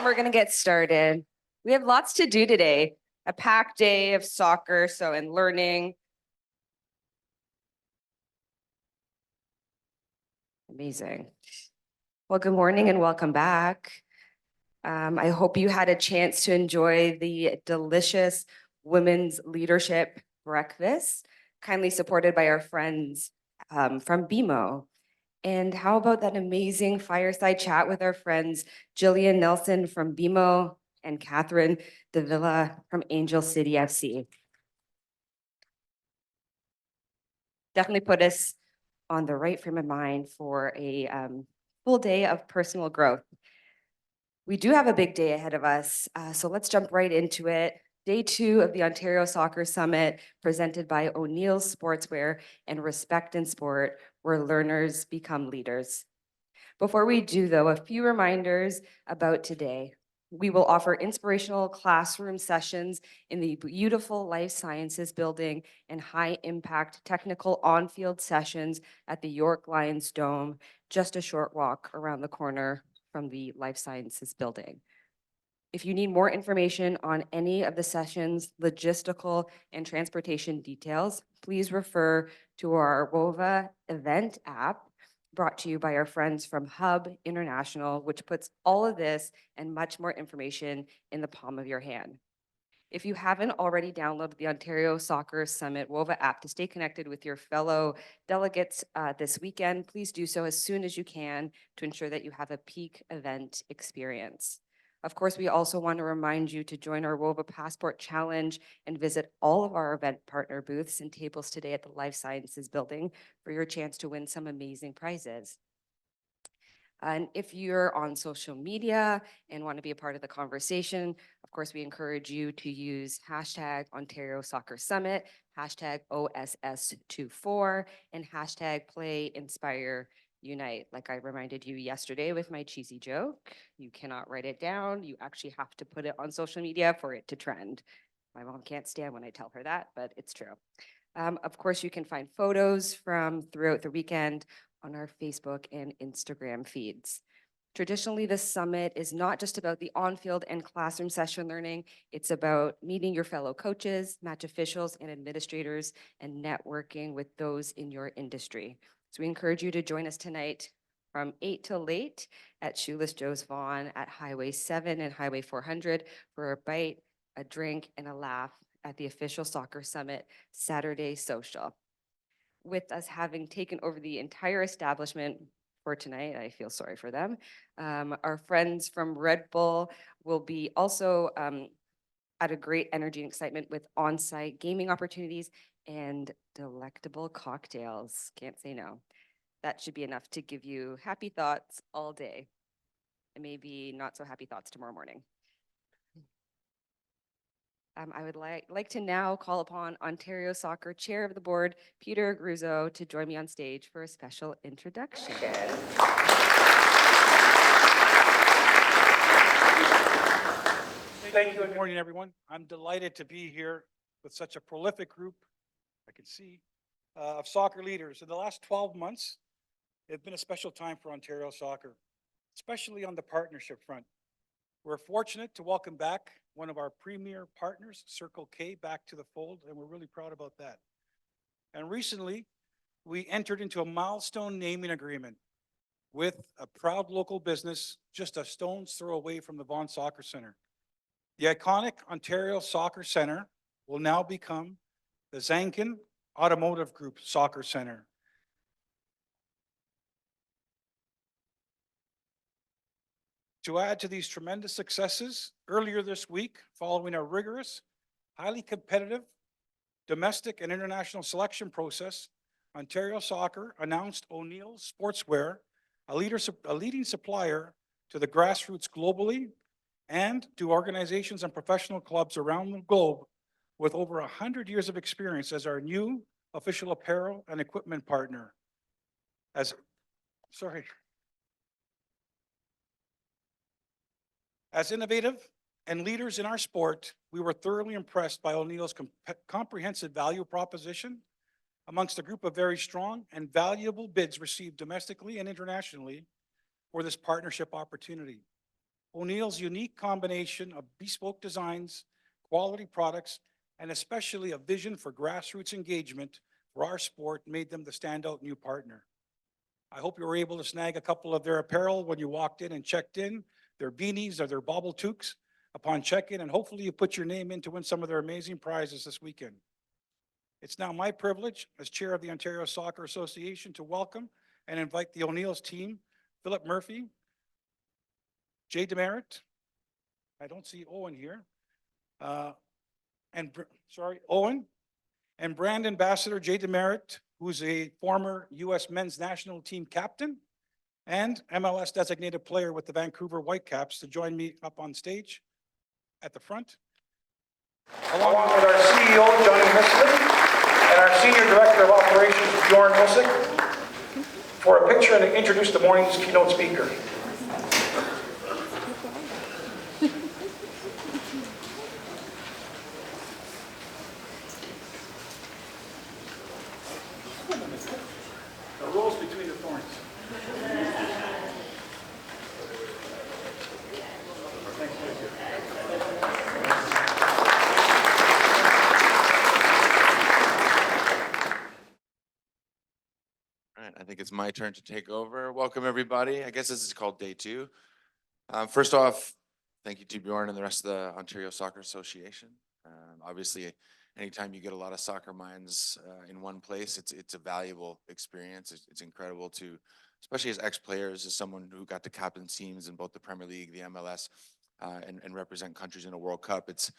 we're going to get started. We have lots to do today. A packed day of soccer, and learning. Amazing. Well, good morning and welcome back. I hope you had a chance to enjoy the delicious women's leadership breakfast, kindly supported by our friends from BMO. And how about that amazing fireside chat with our friends, Jillian Nelson from BMO and Catherine Davila from Angel City FC. Definitely put us on the right frame of mind for a full day of personal growth. We do have a big day ahead of us, so let's jump right into it. Day 2 of the Ontario Soccer Summit, presented by O'Neill's Sportswear and Respect in Sport, where learners become leaders. Before we do, though, a few reminders about today. We will offer inspirational classroom sessions in the beautiful Life Sciences building and high-impact technical on-field sessions at the York Lions Dome, just a short walk around the corner from the Life Sciences building. If you need more information on any of the sessions, logistical and transportation details, please refer to our WOVA event app, brought to you by our friends from Hub International, which puts all of this and much more information in the palm of your hand. If you haven't already downloaded the Ontario Soccer Summit WOVA app to stay connected with your fellow delegates this weekend, please do so as soon as you can to ensure that you have a peak event experience. Of course, we also want to remind you to join our WOVA Passport Challenge and visit all of our event partner booths and tables today at the Life Sciences building for your chance to win some amazing prizes. And if you're on social media and want to be a part of the conversation, of course, we encourage you to use hashtag Ontario Soccer Summit, hashtag OSS24, and hashtag Play Inspire Unite. Like I reminded you yesterday with my cheesy joke, you cannot write it down. You actually have to put it on social media for it to trend. My mom can't stand when I tell her that, but it's true. Of course, you can find photos from throughout the weekend on our Facebook and Instagram feeds. Traditionally, this summit is not just about the on-field and classroom session learning. It's about meeting your fellow coaches, match officials, and administrators, and networking with those in your industry. So we encourage you to join us tonight from 8 till late at Shoeless Joe's Vaughan at Highway 7 and Highway 400 for a bite, a drink, and a laugh at the official Soccer Summit Saturday social. With us having taken over the entire establishment for tonight, I feel sorry for them. Our friends from Red Bull will be also at a great energy and excitement with on-site gaming opportunities and delectable cocktails. Can't say no. That should be enough to give you happy thoughts all day, and maybe not so happy thoughts tomorrow morning. I would like to now call upon Ontario Soccer Chair of the Board, Peter Gruzzo, to join me on stage for a special introduction. Thank you. Good morning, everyone. I'm delighted to be here with such a prolific group, I can see, of soccer leaders. In the last 12 months, it's been a special time for Ontario soccer, especially on the partnership front. We're fortunate to welcome back one of our premier partners, Circle K, back to the fold, and we're really proud about that. And recently, we entered into a milestone naming agreement with a proud local business just a stone's throw away from the Vaughan Soccer Center. The iconic Ontario Soccer Center will now become the Zankin Automotive Group Soccer Center. To add to these tremendous successes, earlier this week, following a rigorous, highly competitive domestic and international selection process, Ontario Soccer announced O'Neill's Sportswear, a leading supplier to the grassroots globally and to organizations and professional clubs around the globe with over 100 years of experience as our new official apparel and equipment partner. As innovative and leaders in our sport, we were thoroughly impressed by O'Neill's comprehensive value proposition amongst a group of very strong and valuable bids received domestically and internationally for this partnership opportunity. O'Neill's unique combination of bespoke designs, quality products, and especially a vision for grassroots engagement for our sport made them the standout new partner. I hope you were able to snag a couple of their apparel when you walked in and checked in, their beanies or their bauble toques upon check-in, and hopefully you put your name in to win some of their amazing prizes this weekend. It's now my privilege as chair of the Ontario Soccer Association to welcome and invite the O'Neill's team, Philip Murphy, Jay Demerit, I don't see Owen here, Owen, and brand ambassador Jay Demerit, who's a former U.S. men's national team captain and MLS designated player with the Vancouver Whitecaps, to join me up on stage at the front. Along with our CEO, Johnny Misley, and our Senior Director of Operations, Bjorn Usick, for a picture and to introduce the morning's keynote speaker. The rose between the thorns. All right, I think it's my turn to take over. Welcome, everybody. I guess this is called day 2. First off, thank you to Bjorn and the rest of the Ontario Soccer Association. Obviously, anytime you get a lot of soccer minds in one place, it's a valuable experience. It's incredible to, especially as ex-players, as someone who got to captain teams in both the Premier League, the MLS, and represent countries in a World Cup. It's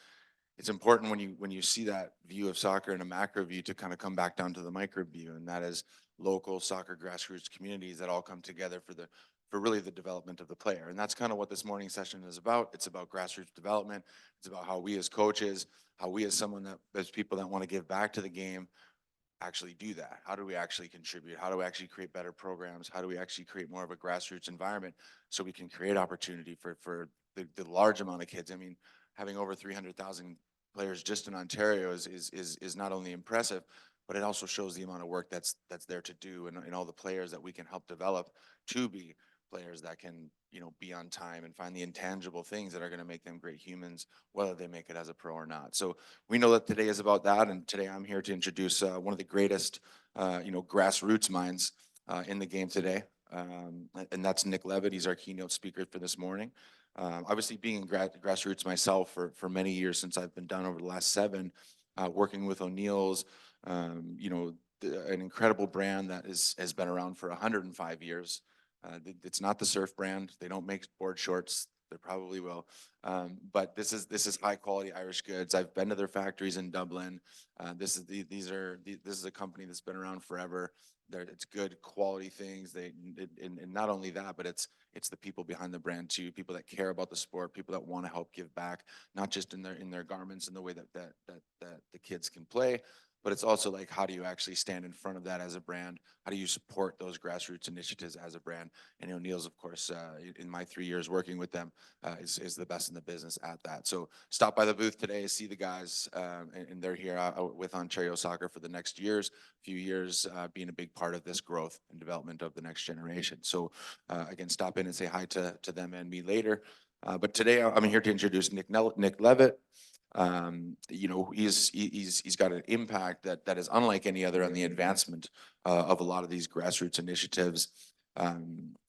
important when you see that view of soccer in a macro view to kind of come back down to the micro view, and that is local soccer grassroots communities that all come together for really the development of the player. And that's kind of what this morning session is about. It's about grassroots development. It's about how we as coaches, how we as people that want to give back to the game actually do that. How do we actually contribute? How do we actually create better programs? How do we actually create more of a grassroots environment so we can create opportunity for the large amount of kids? I mean, having over 300,000 players just in Ontario is not only impressive, but it also shows the amount of work that's there to do, and all the players that we can help develop to be players that can, be on time and find the intangible things that are going to make them great humans, whether they make it as a pro or not. So we know that today is about that, and today I'm here to introduce one of the greatest, grassroots minds in the game today, and that's Nick Levett. He's our keynote speaker for this morning. Obviously, being in grassroots myself for many years since I've been done over the last 7, working with O'Neill's, an incredible brand that has been around for 105 years. It's not the surf brand. They don't make board shorts. They probably will. But this is high quality Irish goods. I've been to their factories in Dublin. This is a company that's been around forever. It's good quality things. And not only that, but it's the people behind the brand too. People that care about the sport. People that want to help give back, not just in their garments and the way that the kids can play, but it's also like, how do you actually stand in front of that as a brand? How do you support those grassroots initiatives as a brand? And O'Neill's, of course, in my 3 years working with them, is the best in the business at that. So stop by the booth today, see the guys, and they're here with Ontario Soccer for the next few years, being a big part of this growth and development of the next generation. So again, stop in and say hi to them and me later. But today I'm here to introduce Nick Levett. He's got an impact that is unlike any other on the advancement of a lot of these grassroots initiatives.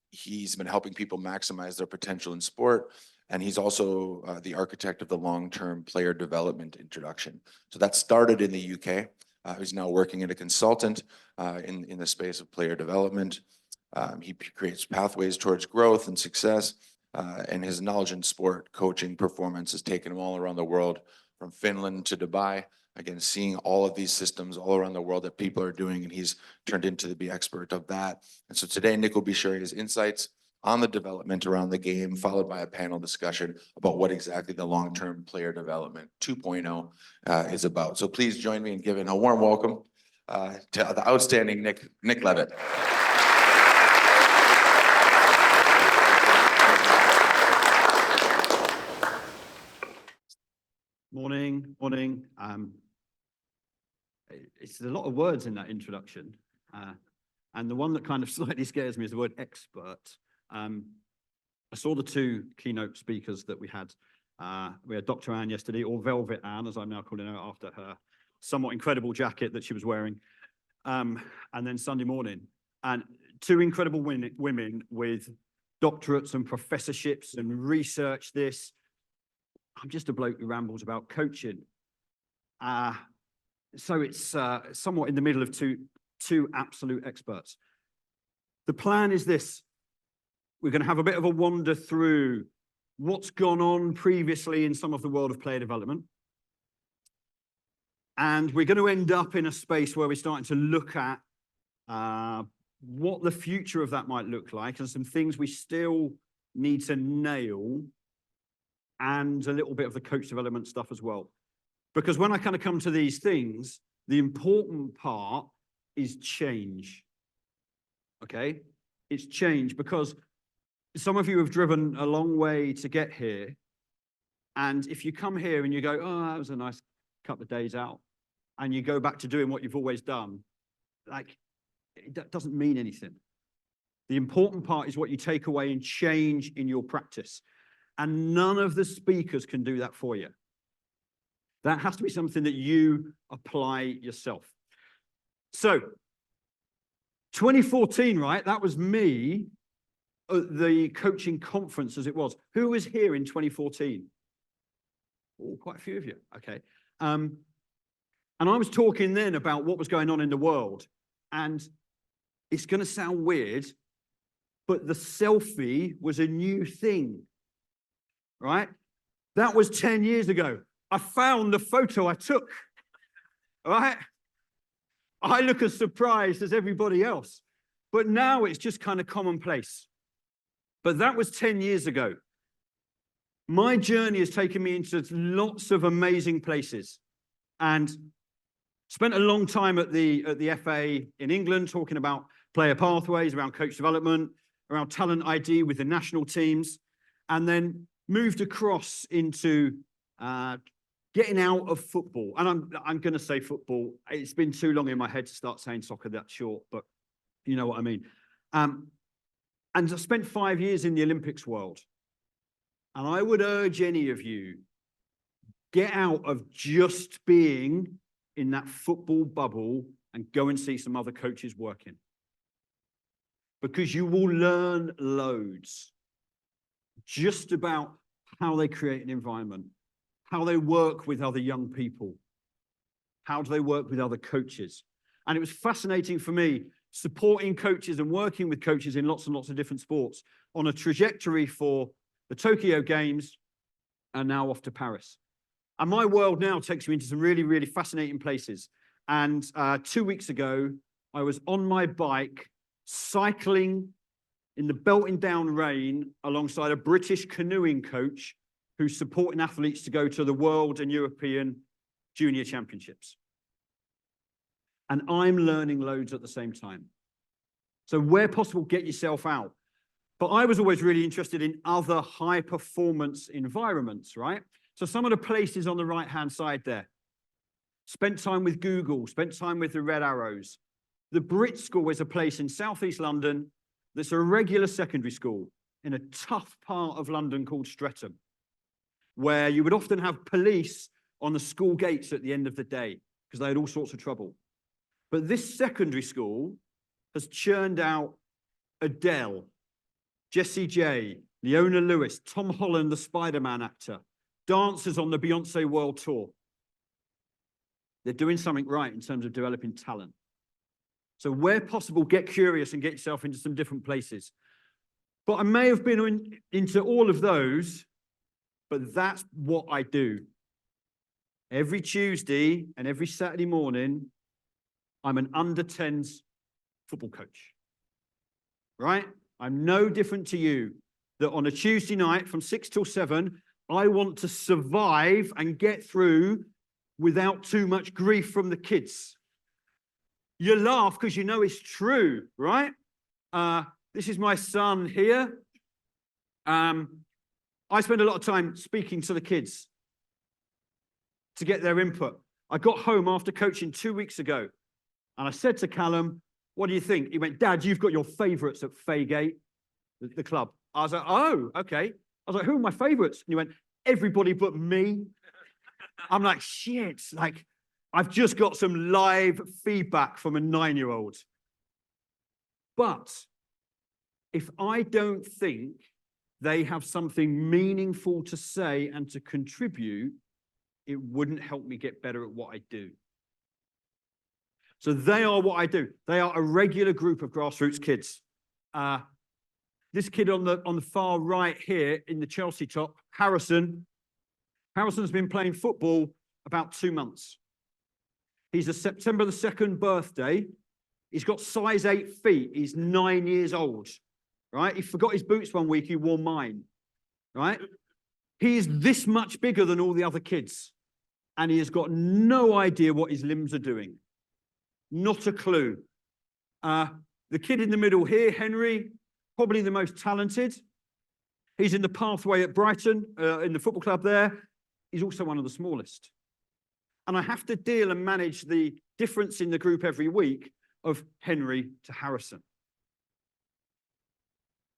He's been helping people maximize their potential in sport, and he's also the architect of the long-term player development introduction. So that started in the UK. He's now working as a consultant in the space of player development. He creates pathways towards growth and success. And his knowledge in sport, coaching, performance has taken him all around the world, from Finland to Dubai. Again, seeing all of these systems all around the world that people are doing, and he's turned into the expert of that. And so today, Nick will be sharing his insights on the development around the game, followed by a panel discussion about what exactly the long-term player development 2.0 is about. So please join me in giving a warm welcome to the outstanding Nick Levett. Morning. It's a lot of words in that introduction. And the one that kind of slightly scares me is the word expert. I saw the two keynote speakers that we had. We had Dr. Anne yesterday, or Velvet Anne, as I'm now calling her after her somewhat incredible jacket that she was wearing. And then Sunday morning. And two incredible women with doctorates and professorships and research this. I'm just a bloke who rambles about coaching. So it's somewhat in the middle of two absolute experts. The plan is this. We're going to have a bit of a wander through what's gone on previously in some of the world of player development. And we're going to end up in a space where we're starting to look at what the future of that might look like and some things we still need to nail, and a little bit of the coach development stuff as well. Because when I kind of come to these things, the important part is change. Okay? It's change, because some of you have driven a long way to get here. And if you come here and you go, oh, that was a nice couple of days out, and you go back to doing what you've always done, like, it doesn't mean anything. The important part is what you take away and change in your practice. And none of the speakers can do that for you. That has to be something that you apply yourself. So, 2014, right? That was me at the coaching conference as it was. Who was here in 2014? Oh, quite a few of you. Okay. And I was talking then about what was going on in the world. And it's going to sound weird, but the selfie was a new thing, right? That was 10 years ago. I found the photo I took, right? I look as surprised as everybody else. But now it's just kind of commonplace. But that was 10 years ago. My journey has taken me into lots of amazing places, and spent a long time at the FA in England talking about player pathways, around coach development, around talent ID with the national teams, and then moved across into getting out of football. And I'm going to say football. It's been too long in my head to start saying soccer that short, but you know what I mean. And I spent 5 years in the Olympics world. And I would urge any of you, get out of just being in that football bubble and go and see some other coaches working. Because you will learn loads just about how they create an environment, how they work with other young people, how do they work with other coaches. And it was fascinating for me supporting coaches and working with coaches in lots and lots of different sports on a trajectory for the Tokyo Games and now off to Paris. And my world now takes me into some really, really fascinating places. And 2 weeks ago, I was on my bike, cycling in the belting down rain alongside a British canoeing coach who's supporting athletes to go to the World and European Junior Championships. And I'm learning loads at the same time. So where possible, get yourself out. But I was always really interested in other high performance environments, right? So some of the places on the right-hand side there. Spent time with Google, spent time with the Red Arrows. The Brit School is a place in southeast London that's a regular secondary school in a tough part of London called Streatham, where you would often have police on the school gates at the end of the day because they had all sorts of trouble. But this secondary school has churned out Adele, Jessie J, Leona Lewis, Tom Holland, the Spider-Man actor, dancers on the Beyonce World Tour. They're doing something right in terms of developing talent. So where possible, get curious and get yourself into some different places. But I may have been into all of those, but that's what I do. Every Tuesday and every Saturday morning, I'm an under-10s football coach, right? I'm no different to you, that on a Tuesday night from 6 till 7, I want to survive and get through without too much grief from the kids. You laugh because you know it's true, right? This is my son here. I spend a lot of time speaking to the kids to get their input. I got home after coaching 2 weeks ago, and I said to Callum, what do you think? He went, Dad, you've got your favourites at Faygate. the club. I was like, oh, okay. I was like, who are my favorites? And he went, everybody but me. I'm like, shit, like, I've just got some live feedback from a 9-year-old. But if I don't think they have something meaningful to say and to contribute, it wouldn't help me get better at what I do. So they are what I do. They are a regular group of grassroots kids. This kid on the far right here in the Chelsea top, Harrison. Harrison's been playing football about 2 months. He's a September the 2nd birthday. He's got size 8 feet. He's 9 years old, right? He forgot his boots one week. He wore mine, right? He is this much bigger than all the other kids. And he has got no idea what his limbs are doing. Not a clue. The kid in the middle here, Henry, probably the most talented. He's in the pathway at Brighton, in the football club there. He's also one of the smallest. And I have to deal and manage the difference in the group every week of Henry to Harrison.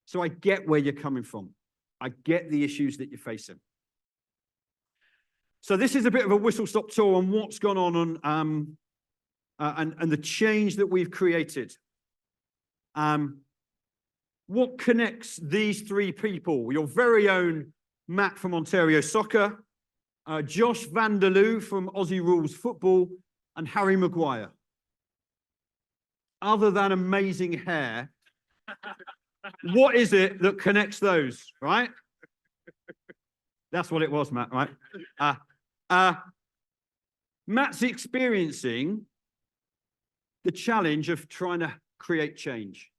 So I get where you're coming from. I get the issues that you're facing. So this is a bit of a whistle-stop tour on what's gone on and the change that we've created. What connects these 3 people? Your very own Matt from Ontario Soccer, Josh Vanderloo from Aussie Rules Football, and Harry Maguire. Other than amazing hair, what is it that connects those, right? That's what it was, Matt, right? Matt's experiencing the challenge of trying to create change.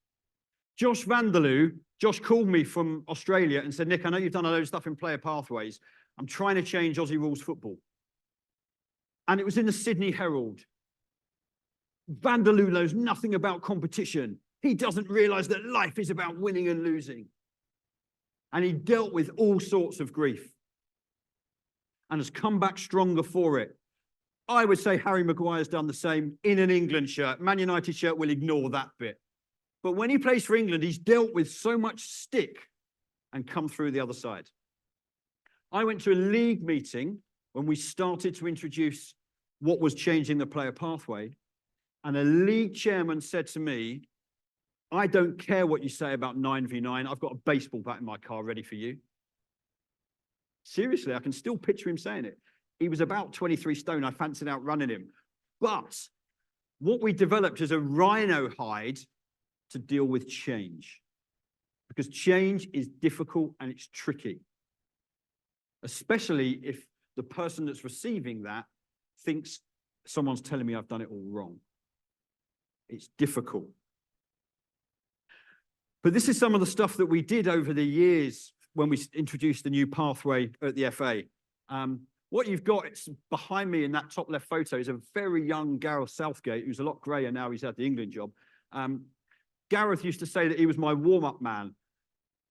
Josh Vanderloo, Josh called me from Australia and said, Nick, I know you've done a load of stuff in player pathways. I'm trying to change Aussie Rules Football. And it was in the Sydney Herald. Vanderloo knows nothing about competition. He doesn't realize that life is about winning and losing. And he dealt with all sorts of grief and has come back stronger for it. I would say Harry Maguire's done the same in an England shirt. Man United shirt will ignore that bit. But when he plays for England, he's dealt with so much stick and come through the other side. I went to a league meeting when we started to introduce what was changing the player pathway. And a league chairman said to me, I don't care what you say about 9v9. I've got a baseball bat in my car ready for you. Seriously, I can still picture him saying it. He was about 23 stone. I fancied outrunning him. But what we developed is a rhino hide to deal with change. Because change is difficult and it's tricky. Especially if the person that's receiving that thinks someone's telling me I've done it all wrong. It's difficult. But this is some of the stuff that we did over the years when we introduced the new pathway at the FA. What you've got behind me in that top left photo is a very young Gareth Southgate, who's a lot grayer now. He's had the England job. Gareth used to say that he was my warm-up man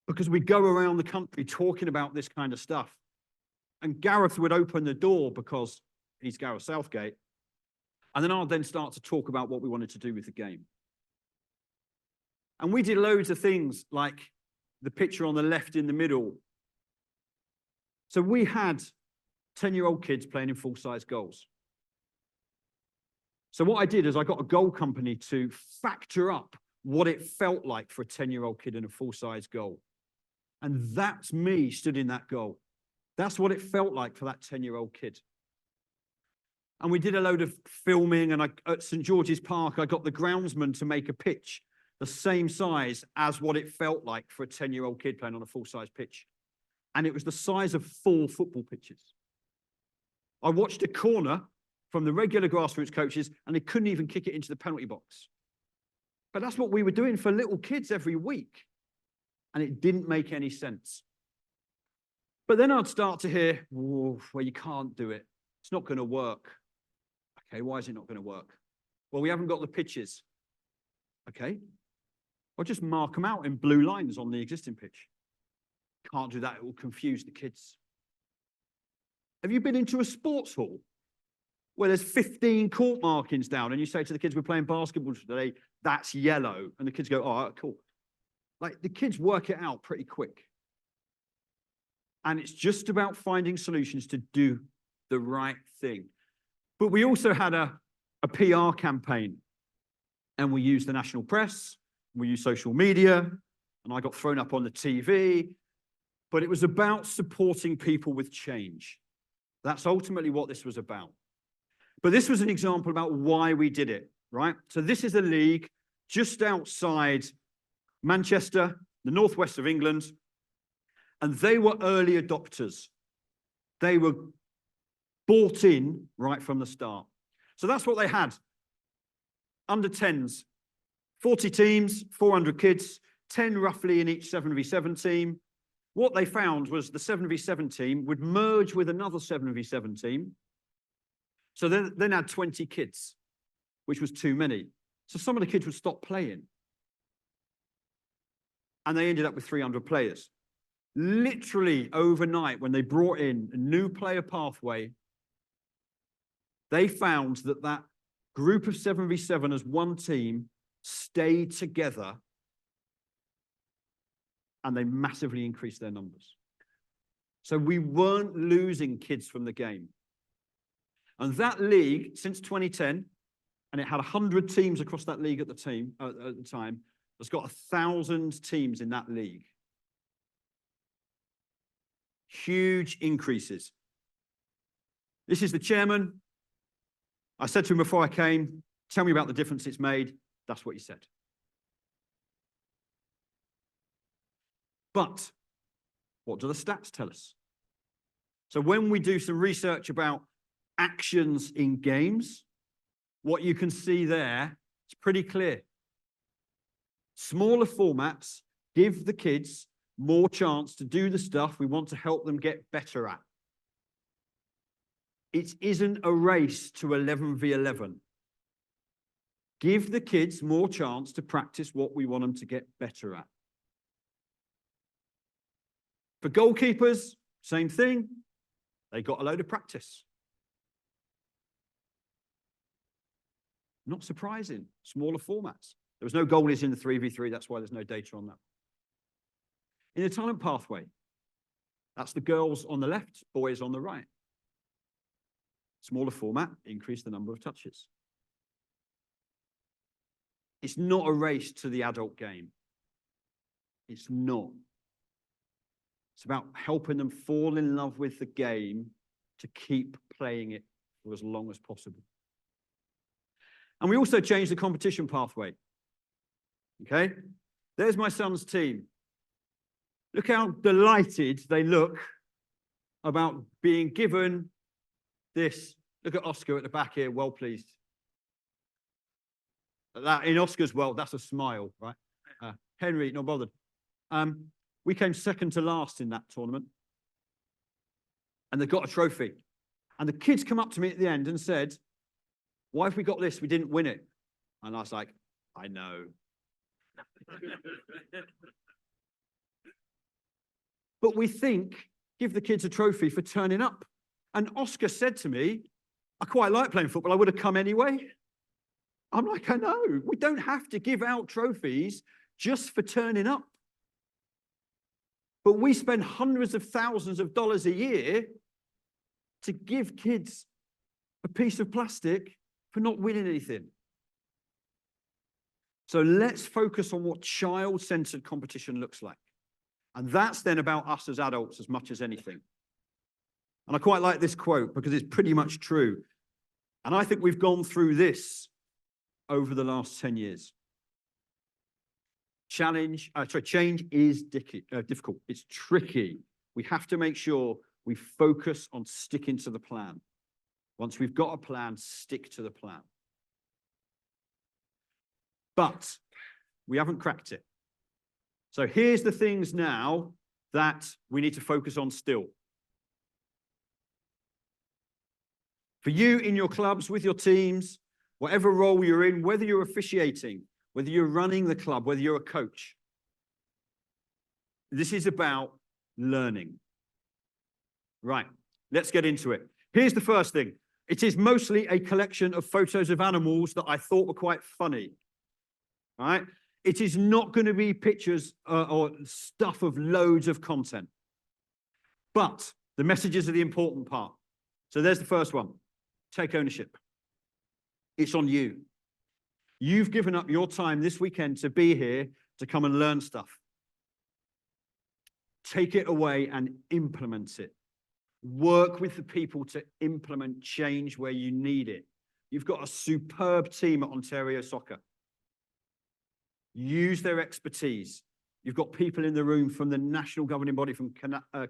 because we go around the country talking about this kind of stuff. And Gareth would open the door because he's Gareth Southgate. And then I'll then start to talk about what we wanted to do with the game. And we did loads of things like the picture on the left in the middle. So we had 10-year-old kids playing in full-size goals. So what I did is I got a goal company to factor up what it felt like for a 10-year-old kid in a full-size goal. And that's me stood in that goal. That's what it felt like for that 10-year-old kid. And we did a load of filming, and at St. George's Park, I got the groundsman to make a pitch the same size as what it felt like for a 10-year-old kid playing on a full-size pitch. And it was the size of 4 football pitches. I watched a corner from the regular grassroots coaches, and they couldn't even kick it into the penalty box. But that's what we were doing for little kids every week. And it didn't make any sense. But then I'd start to hear, well, you can't do it. It's not going to work. Okay, why is it not going to work? Well, we haven't got the pitches. Okay. I'll just mark them out in blue lines on the existing pitch. Can't do that. It will confuse the kids. Have you been into a sports hall where there's 15 court markings down and you say to the kids, we're playing basketball today, that's yellow. And the kids go, all right, cool. Like the kids work it out pretty quick. And it's just about finding solutions to do the right thing. But we also had a PR campaign, and we used the national press, we used social media, and I got thrown up on the TV, but it was about supporting people with change. That's ultimately what this was about. But this was an example about why we did it, right? So this is a league just outside Manchester, the northwest of England, and they were early adopters. They were bought in right from the start. So that's what they had. Under 10s, 40 teams, 400 kids, 10 roughly in each 7v7 team. What they found was the 7v7 team would merge with another 7v7 team. So then had 20 kids, which was too many. So some of the kids would stop playing. And they ended up with 300 players. Literally overnight, when they brought in a new player pathway, they found that that group of 7v7 as one team stayed together, and they massively increased their numbers. So we weren't losing kids from the game. And that league, since 2010, and it had 100 teams across that league at the time, has got 1,000 teams in that league. Huge increases. This is the chairman. I said to him before I came, tell me about the difference it's made. That's what he said. But what do the stats tell us? So when we do some research about actions in games, what you can see there, it's pretty clear. Smaller formats give the kids more chance to do the stuff we want to help them get better at. It isn't a race to 11v11. Give the kids more chance to practice what we want them to get better at. For goalkeepers, same thing. They got a load of practice. Not surprising, smaller formats. There was no goalies in the 3v3, that's why there's no data on that. In the talent pathway, that's the girls on the left, boys on the right. Smaller format, increase the number of touches. It's not a race to the adult game. It's not. It's about helping them fall in love with the game to keep playing it for as long as possible. And we also changed the competition pathway. Okay? There's my son's team. Look how delighted they look about being given this. Look at Oscar at the back here, well pleased. That, in Oscar's world, that's a smile, right? Henry, not bothered. We came second to last in that tournament. And they got a trophy. And the kids come up to me at the end and said, why have we got this? We didn't win it. And I was like, I know. But we think, give the kids a trophy for turning up. And Oscar said to me, I quite like playing football. I would have come anyway. I'm like, I know. We don't have to give out trophies just for turning up. But we spend hundreds of thousands of dollars a year to give kids a piece of plastic for not winning anything. So let's focus on what child-centered competition looks like. And that's then about us as adults as much as anything. And I quite like this quote because it's pretty much true. And I think we've gone through this over the last 10 years. Change is difficult. It's tricky. We have to make sure we focus on sticking to the plan. Once we've got a plan, stick to the plan. But we haven't cracked it. So here's the things now that we need to focus on still. For you in your clubs, with your teams, whatever role you're in, whether you're officiating, whether you're running the club, whether you're a coach, this is about learning. Right, let's get into it. Here's the first thing. It is mostly a collection of photos of animals that I thought were quite funny. All right? It is not going to be pictures or stuff of loads of content. But the messages are the important part. So there's the first one. Take ownership. It's on you. You've given up your time this weekend to be here to come and learn stuff. Take it away and implement it. Work with the people to implement change where you need it. You've got a superb team at Ontario Soccer. Use their expertise. You've got people in the room from the national governing body from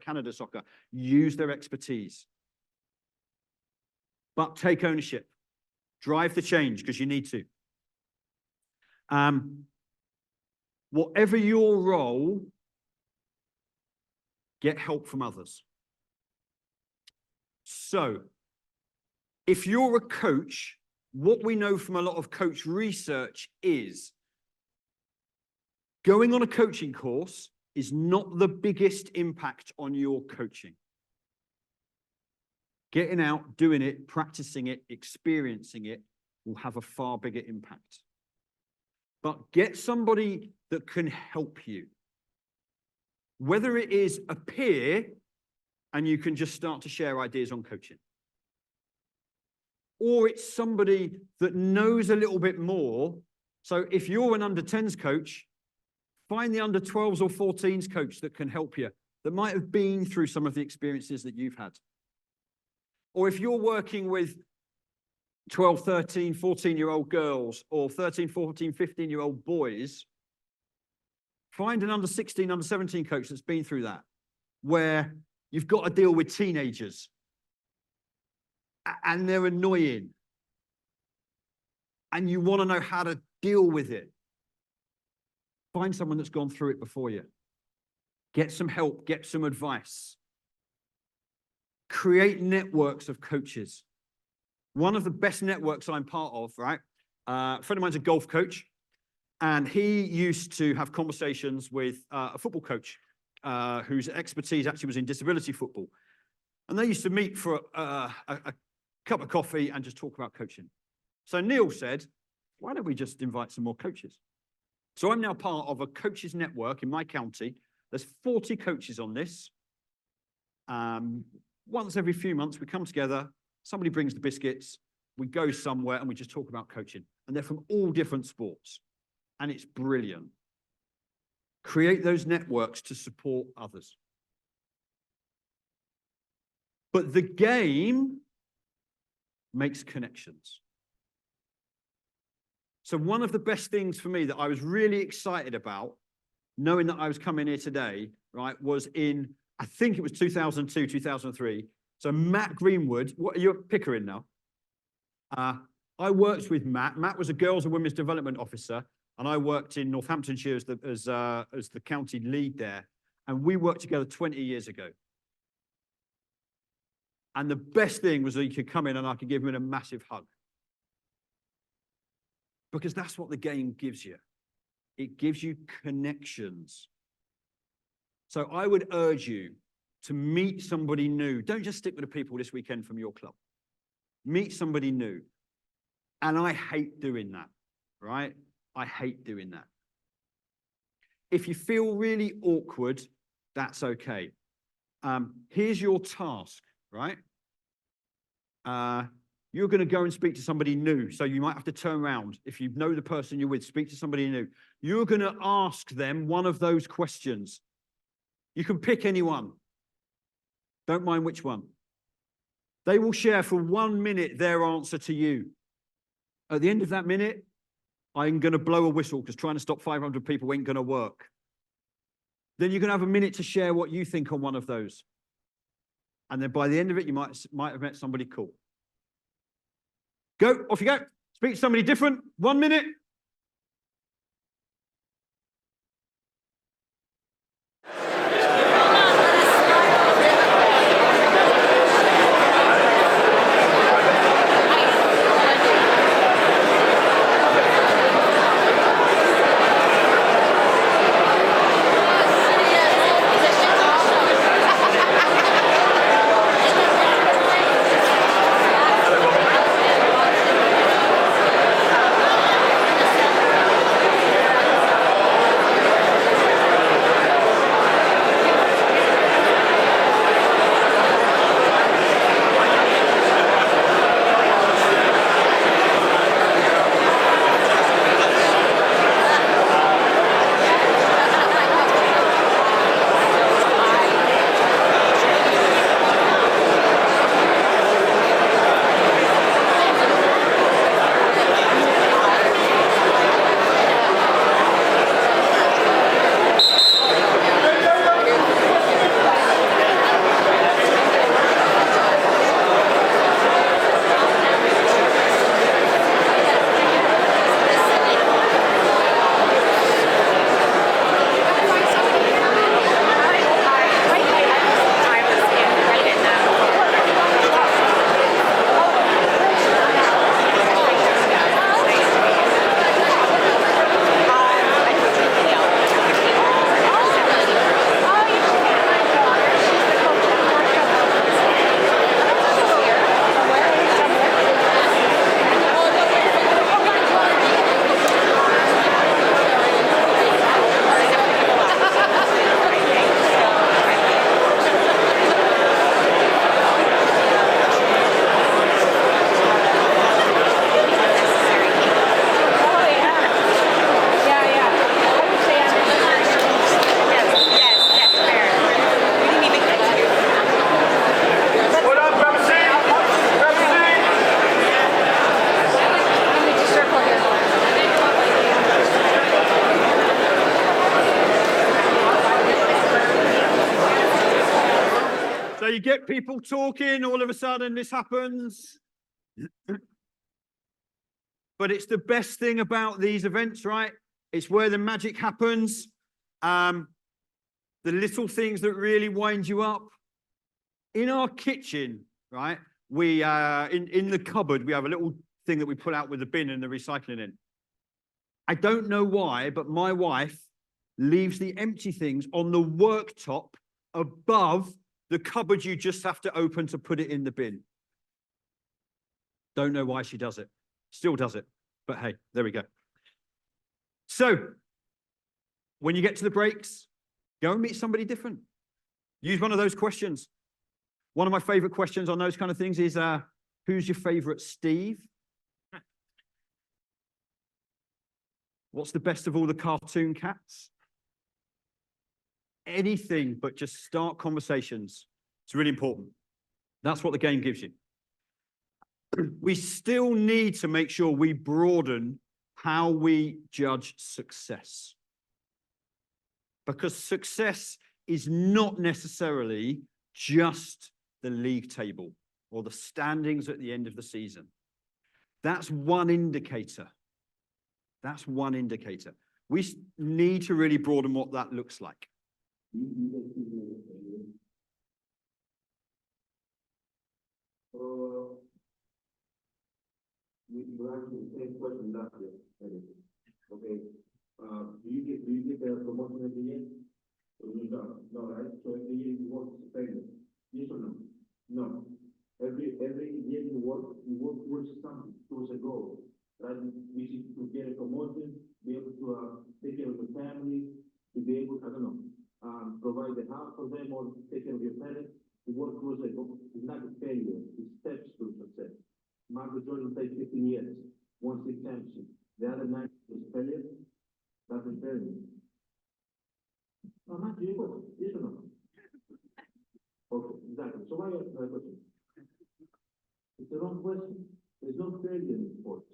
Canada Soccer. Use their expertise. But take ownership. Drive the change because you need to. Whatever your role, get help from others. So, if you're a coach, what we know from a lot of coach research is going on a coaching course is not the biggest impact on your coaching. Getting out, doing it, practicing it, experiencing it will have a far bigger impact. But get somebody that can help you. Whether it is a peer and you can just start to share ideas on coaching, or it's somebody that knows a little bit more. So if you're an under 10s coach, find the under 12s or 14s coach that can help you, that might have been through some of the experiences that you've had. Or if you're working with 12, 13, 14-year-old girls or 13, 14, 15-year-old boys, find an under 16, under 17 coach that's been through that, where you've got to deal with teenagers and they're annoying and you want to know how to deal with it. Find someone that's gone through it before you. Get some help, get some advice. Create networks of coaches. One of the best networks I'm part of, right? A friend of mine's a golf coach, and he used to have conversations with a football coach whose expertise actually was in disability football. And they used to meet for a cup of coffee and just talk about coaching. So Neil said, why don't we just invite some more coaches? So I'm now part of a coaches network in my county. There's 40 coaches on this. Once every few months, we come together, somebody brings the biscuits, we go somewhere and we just talk about coaching. And they're from all different sports. And it's brilliant. Create those networks to support others. But the game makes connections. So one of the best things for me that I was really excited about, knowing that I was coming here today, right, was in, I think it was 2002, 2003. So Matt Greenwood, what are you a picker in now? I worked with Matt. Matt was a girls and women's development officer, and I worked in Northamptonshire as the county lead there. And we worked together 20 years ago. And the best thing was that he could come in and I could give him a massive hug. Because that's what the game gives you. It gives you connections. So I would urge you to meet somebody new. Don't just stick with the people this weekend from your club. Meet somebody new. And I hate doing that, right? I hate doing that. If you feel really awkward, that's okay. Here's your task, right? You're going to go and speak to somebody new. So you might have to turn around. If you know the person you're with, speak to somebody new. You're going to ask them one of those questions. You can pick anyone. Don't mind which one. They will share for 1 minute their answer to you. At the end of that minute, I'm going to blow a whistle because trying to stop 500 people ain't going to work. Then you're going to have a minute to share what you think on one of those. And then by the end of it, you might have met somebody cool. Go, off you go. Speak to somebody different. 1 minute. get people talking, all of a sudden this happens. But it's the best thing about these events, right? It's where the magic happens. The little things that really wind you up. In our kitchen, right? We in the cupboard, we have a little thing that we pull out with the bin and the recycling in. I don't know why, but my wife leaves the empty things on the worktop above the cupboard you just have to open to put it in the bin. Don't know why she does it. Still does it. But hey, there we go. So, when you get to the breaks, go and meet somebody different. Use one of those questions. One of my favorite questions on those kind of things is, who's your favorite Steve? What's the best of all the cartoon cats? Anything but just start conversations. It's really important. That's what the game gives you. We still need to make sure we broaden how we judge success. Because success is not necessarily just the league table or the standings at the end of the season. That's one indicator. That's one indicator. We need to really broaden what that looks like. You asked me the same question last year. Okay. Do you get the promotion every year? No, right? So every year you work to pay them. Yes or no? No. Every year you work towards something, towards a goal. Right? Which is to get a promotion, be able to take care of the family, to be able, I don't know, provide the house for them or take care of your parents. You work towards a goal. It's not a failure. It's steps to success. Michael Jordan played 15 years, won 6 championships. The other 9 was failure. That's a failure. No, not you. Yes or no? Okay, exactly. So why ask that question? It's the wrong question. There's no failure in sports.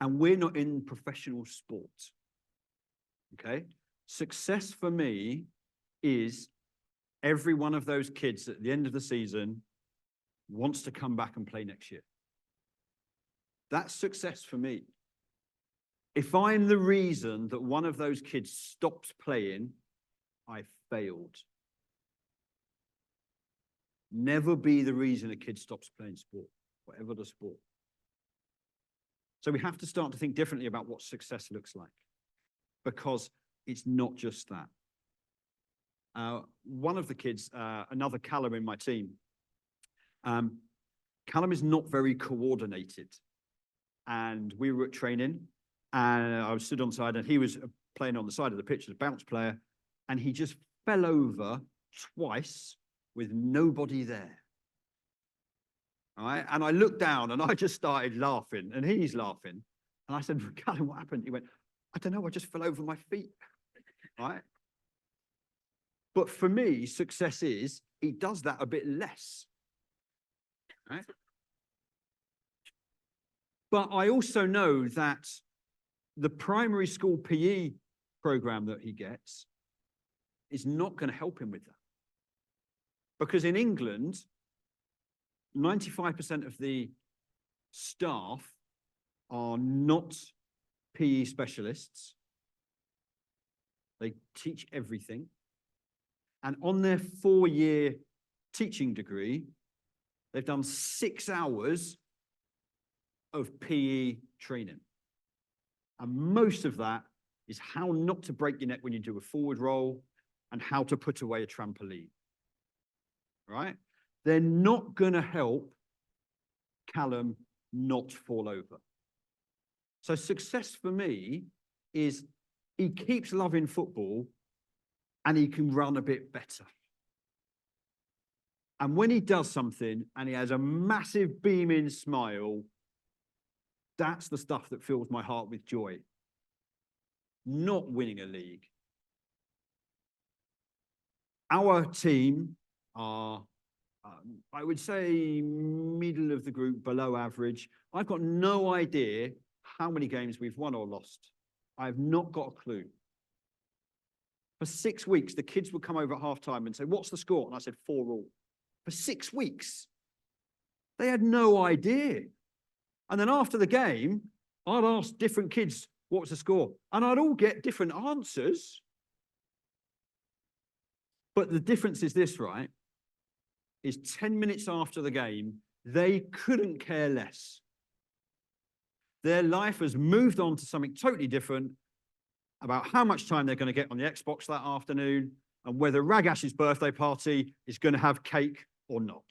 And we're not in professional sport. Okay? Success for me is every one of those kids at the end of the season wants to come back and play next year. That's success for me. If I'm the reason that one of those kids stops playing, I failed. Never be the reason a kid stops playing sport, whatever the sport. So we have to start to think differently about what success looks like, because it's not just that. One of the kids, another Callum in my team, Callum is not very coordinated. And we were at training, and I was stood on the side, and he was playing on the side of the pitch as a bounce player, and he just fell over twice with nobody there. All right? And I looked down, and I just started laughing, and he's laughing. And I said, Callum, what happened? He went, I don't know, I just fell over my feet. Right? But for me, success is he does that a bit less. Right? But I also know that the primary school PE program that he gets is not going to help him with that. Because in England, 95% of the staff are not PE specialists. They teach everything. And on their 4-year teaching degree, they've done 6 hours of PE training. And most of that is how not to break your neck when you do a forward roll and how to put away a trampoline. Right? They're not going to help Callum not fall over. So success for me is he keeps loving football and he can run a bit better. And when he does something and he has a massive beaming smile, that's the stuff that fills my heart with joy. Not winning a league. Our team are, I would say, middle of the group, below average. I've got no idea how many games we've won or lost. I've not got a clue. For 6 weeks, the kids would come over at half time and say, what's the score? And I said, 4-4. For 6 weeks. They had no idea. And then after the game, I'd ask different kids, what was the score? And I'd all get different answers. But the difference is this, right? Is 10 minutes after the game, they couldn't care less. Their life has moved on to something totally different about how much time they're going to get on the Xbox that afternoon and whether Ragash's birthday party is going to have cake or not.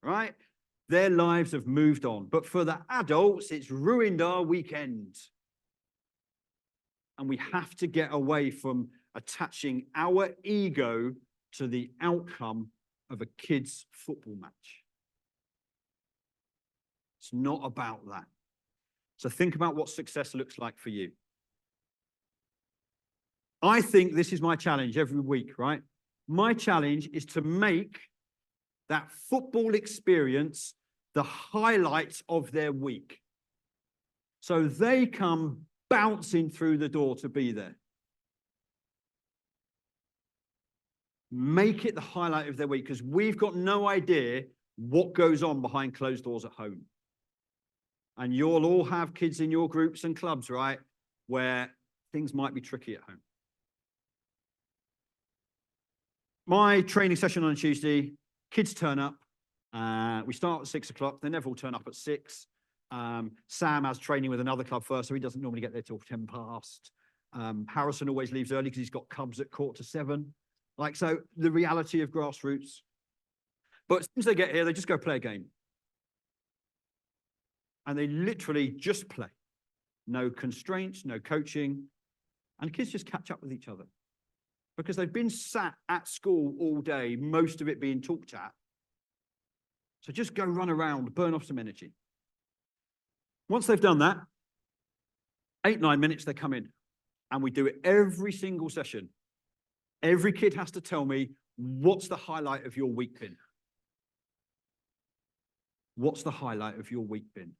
Right? Their lives have moved on. But for the adults, it's ruined our weekend. And we have to get away from attaching our ego to the outcome of a kid's football match. It's not about that. So think about what success looks like for you. I think this is my challenge every week, right? My challenge is to make that football experience the highlights of their week. So they come bouncing through the door to be there. Make it the highlight of their week, because we've got no idea what goes on behind closed doors at home. And you'll all have kids in your groups and clubs, right, where things might be tricky at home. My training session on a Tuesday, kids turn up. We start at 6 o'clock. They never all turn up at 6. Sam has training with another club first, so he doesn't normally get there till 10 past. Harrison always leaves early because he's got Cubs at 7:15. Like, so the reality of grassroots. But as soon as they get here, they just go play a game. And they literally just play. No constraints, no coaching. And kids just catch up with each other. Because they've been sat at school all day, most of it being talked at. So just go run around, burn off some energy. Once they've done that, 8-9 minutes, they come in. And we do it every single session. Every kid has to tell me, what's the highlight of your week been? What's the highlight of your week been?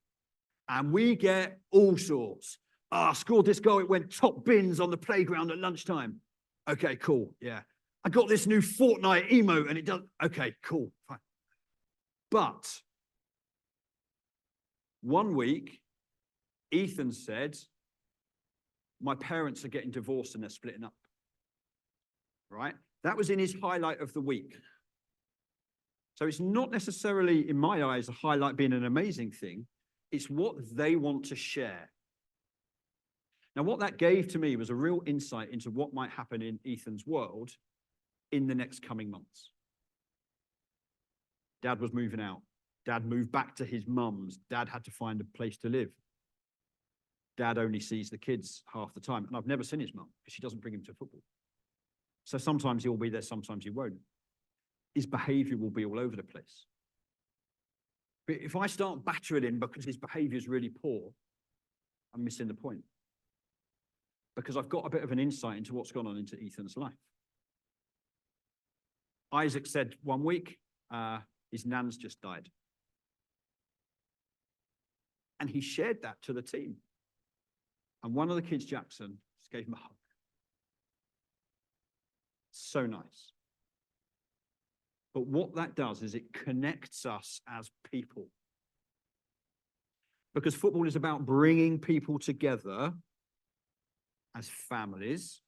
And we get all sorts. I scored this goal, it went top bins on the playground at lunchtime. Okay, cool, yeah. I got this new Fortnite emote and it does, okay, cool, fine. But one week, Ethan said, my parents are getting divorced and they're splitting up. Right? That was in his highlight of the week. So it's not necessarily, in my eyes, a highlight being an amazing thing. It's what they want to share. Now, what that gave to me was a real insight into what might happen in Ethan's world in the next coming months. Dad was moving out. Dad moved back to his mum's. Dad had to find a place to live. Dad only sees the kids half the time. And I've never seen his mum because she doesn't bring him to football. So sometimes he'll be there, sometimes he won't. His behavior will be all over the place. But if I start battering him because his behavior is really poor, I'm missing the point. Because I've got a bit of an insight into what's gone on into Ethan's life. Isaac said one week, his nan's just died. And he shared that to the team. And one of the kids, Jackson, just gave him a hug. So nice. But what that does is it connects us as people. Because football is about bringing people together as families,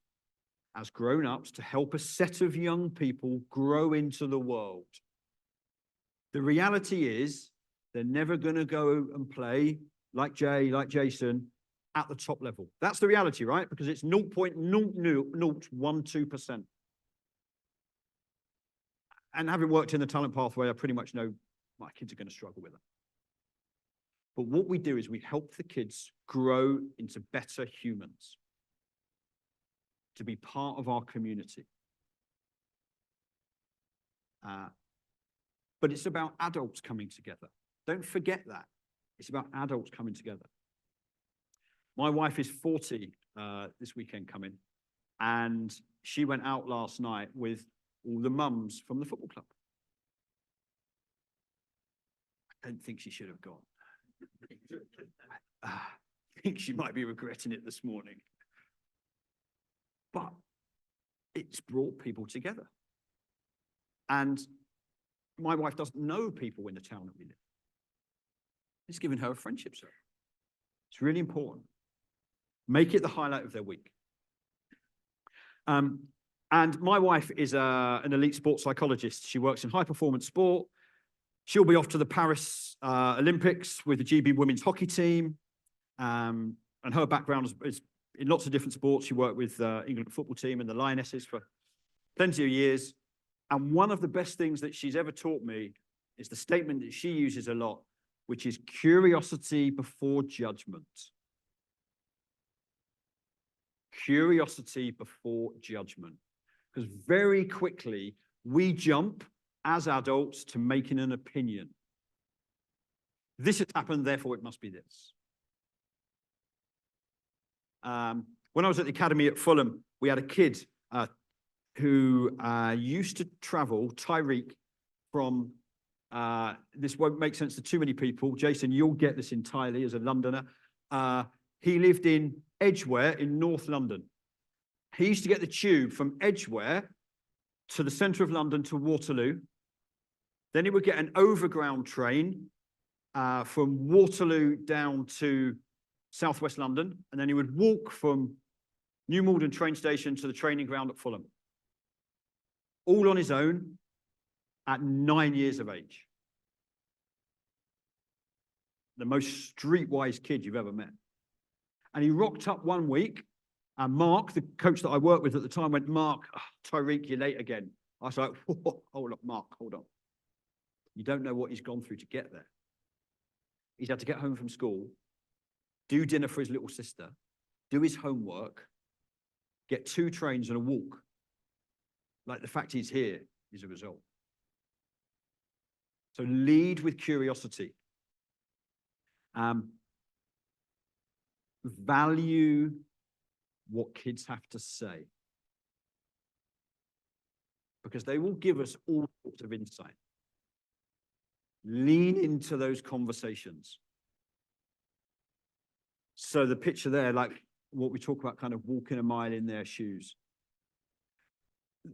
as grown-ups, to help a set of young people grow into the world. The reality is they're never going to go and play like Jay, like Jason, at the top level. That's the reality, right? Because it's 0.0012%. And having worked in the talent pathway, I pretty much know my kids are going to struggle with that. But what we do is we help the kids grow into better humans, to be part of our community. But it's about adults coming together. Don't forget that. It's about adults coming together. My wife is 40 this weekend coming, and she went out last night with all the mums from the football club. I don't think she should have gone. think she might be regretting it this morning. But it's brought people together. And my wife doesn't know people in the town that we live. It's given her a friendship circle. It's really important. Make it the highlight of their week. And my wife is an elite sports psychologist. She works in high performance sport. She'll be off to the Paris Olympics with the GB women's hockey team. And her background is in lots of different sports. She worked with England football team and the Lionesses for plenty of years. And one of the best things that she's ever taught me is the statement that she uses a lot, which is curiosity before judgment. Curiosity before judgment. Because very quickly, we jump as adults to making an opinion. This has happened, therefore it must be this. When I was at the academy at Fulham, we had a kid who used to travel, Tyreek, from, this won't make sense to too many people. Jason, you'll get this entirely as a Londoner. He lived in Edgware in North London. He used to get the tube from Edgware to the centre of London to Waterloo. Then he would get an overground train from Waterloo down to southwest London. And then he would walk from New Malden train station to the training ground at Fulham. All on his own at 9 years of age. The most streetwise kid you've ever met. And he rocked up one week, and Mark, the coach that I worked with at the time, went, "Mark, Tyreek, you're late again." I was like, "Whoa, hold up, Mark, hold on. You don't know what he's gone through to get there. He's had to get home from school, do dinner for his little sister, do his homework, get 2 trains and a walk. Like, the fact he's here is a result." So lead with curiosity. Value what kids have to say, because they will give us all sorts of insight. Lean into those conversations. So the picture there, like what we talk about, kind of walking a mile in their shoes.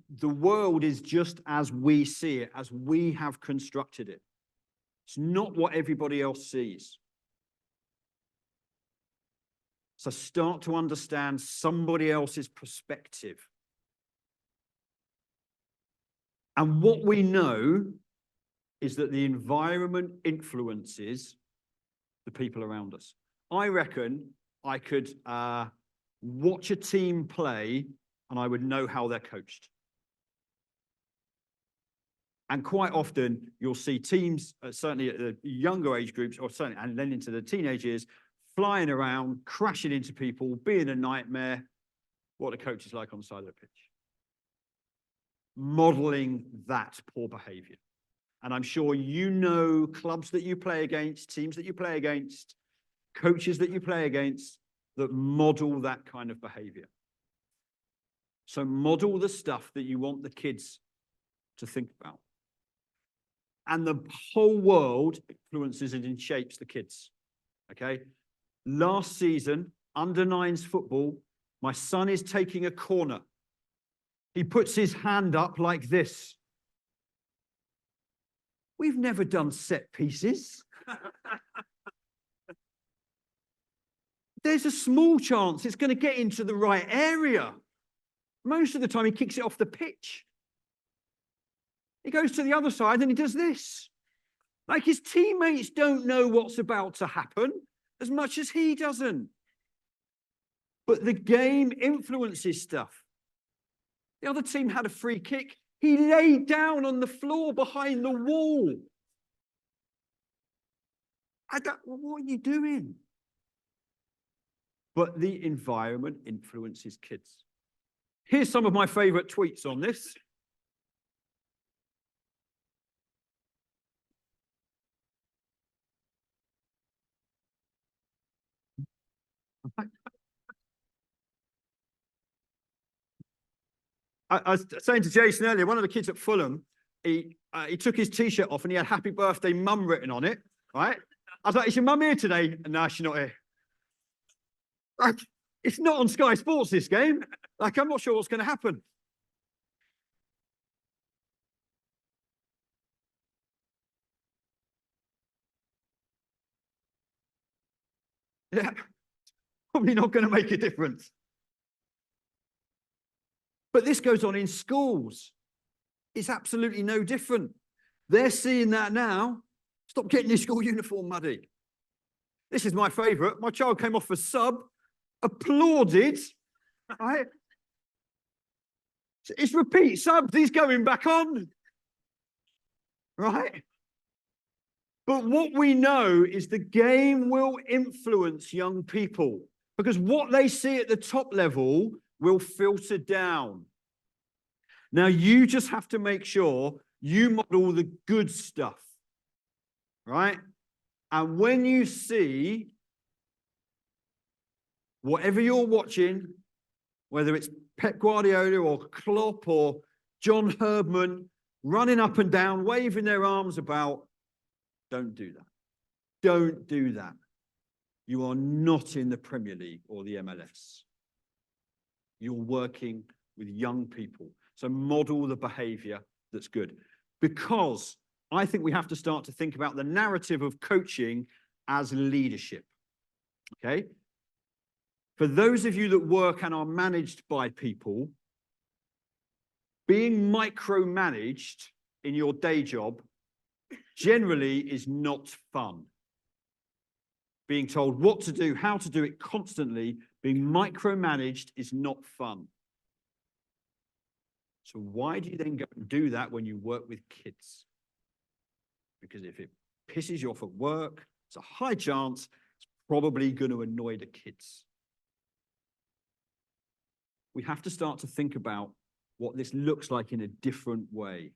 The world is just as we see it, as we have constructed it. It's not what everybody else sees. So start to understand somebody else's perspective. And what we know is that the environment influences the people around us. I reckon I could watch a team play and I would know how they're coached. And quite often you'll see teams, certainly at the younger age groups, or certainly, and then into the teenage years, flying around, crashing into people, being a nightmare. What the coach is like on the side of the pitch. Modeling that poor behavior. And I'm sure you know clubs that you play against, teams that you play against, coaches that you play against that model that kind of behavior. So model the stuff that you want the kids to think about. And the whole world influences and shapes the kids. Okay? Last season, under-9s football, my son is taking a corner. He puts his hand up like this. We've never done set pieces. There's a small chance it's going to get into the right area. Most of the time, he kicks it off the pitch. He goes to the other side and he does this. Like, his teammates don't know what's about to happen as much as he doesn't. But the game influences stuff. The other team had a free kick. He laid down on the floor behind the wall. What are you doing? But the environment influences kids. Here's some of my favorite tweets on this. I was saying to Jason earlier, one of the kids at Fulham, he took his T-shirt off and he had "Happy Birthday, Mum" written on it, right? I was like, "Is your mum here today?" "No, she's not here." Like, it's not on Sky Sports, this game. Like, I'm not sure what's going to happen. Yeah, probably not going to make a difference. But this goes on in schools. It's absolutely no different. They're seeing that now. Stop getting your school uniform muddy. This is my favourite. My child came off a sub, applauded. Right? It's repeat subs. He's going back on. Right? But what we know is the game will influence young people because what they see at the top level will filter down. Now, you just have to make sure you model the good stuff, right? And when you see whatever you're watching, whether it's Pep Guardiola or Klopp or John Herdman running up and down, waving their arms about, don't do that. Don't do that. You are not in the Premier League or the MLS. You're working with young people. So model the behavior that's good. Because I think we have to start to think about the narrative of coaching as leadership. Okay? For those of you that work and are managed by people, being micromanaged in your day job generally is not fun. Being told what to do, how to do it constantly, being micromanaged is not fun. So why do you then go and do that when you work with kids? Because if it pisses you off at work, it's a high chance it's probably going to annoy the kids. We have to start to think about what this looks like in a different way.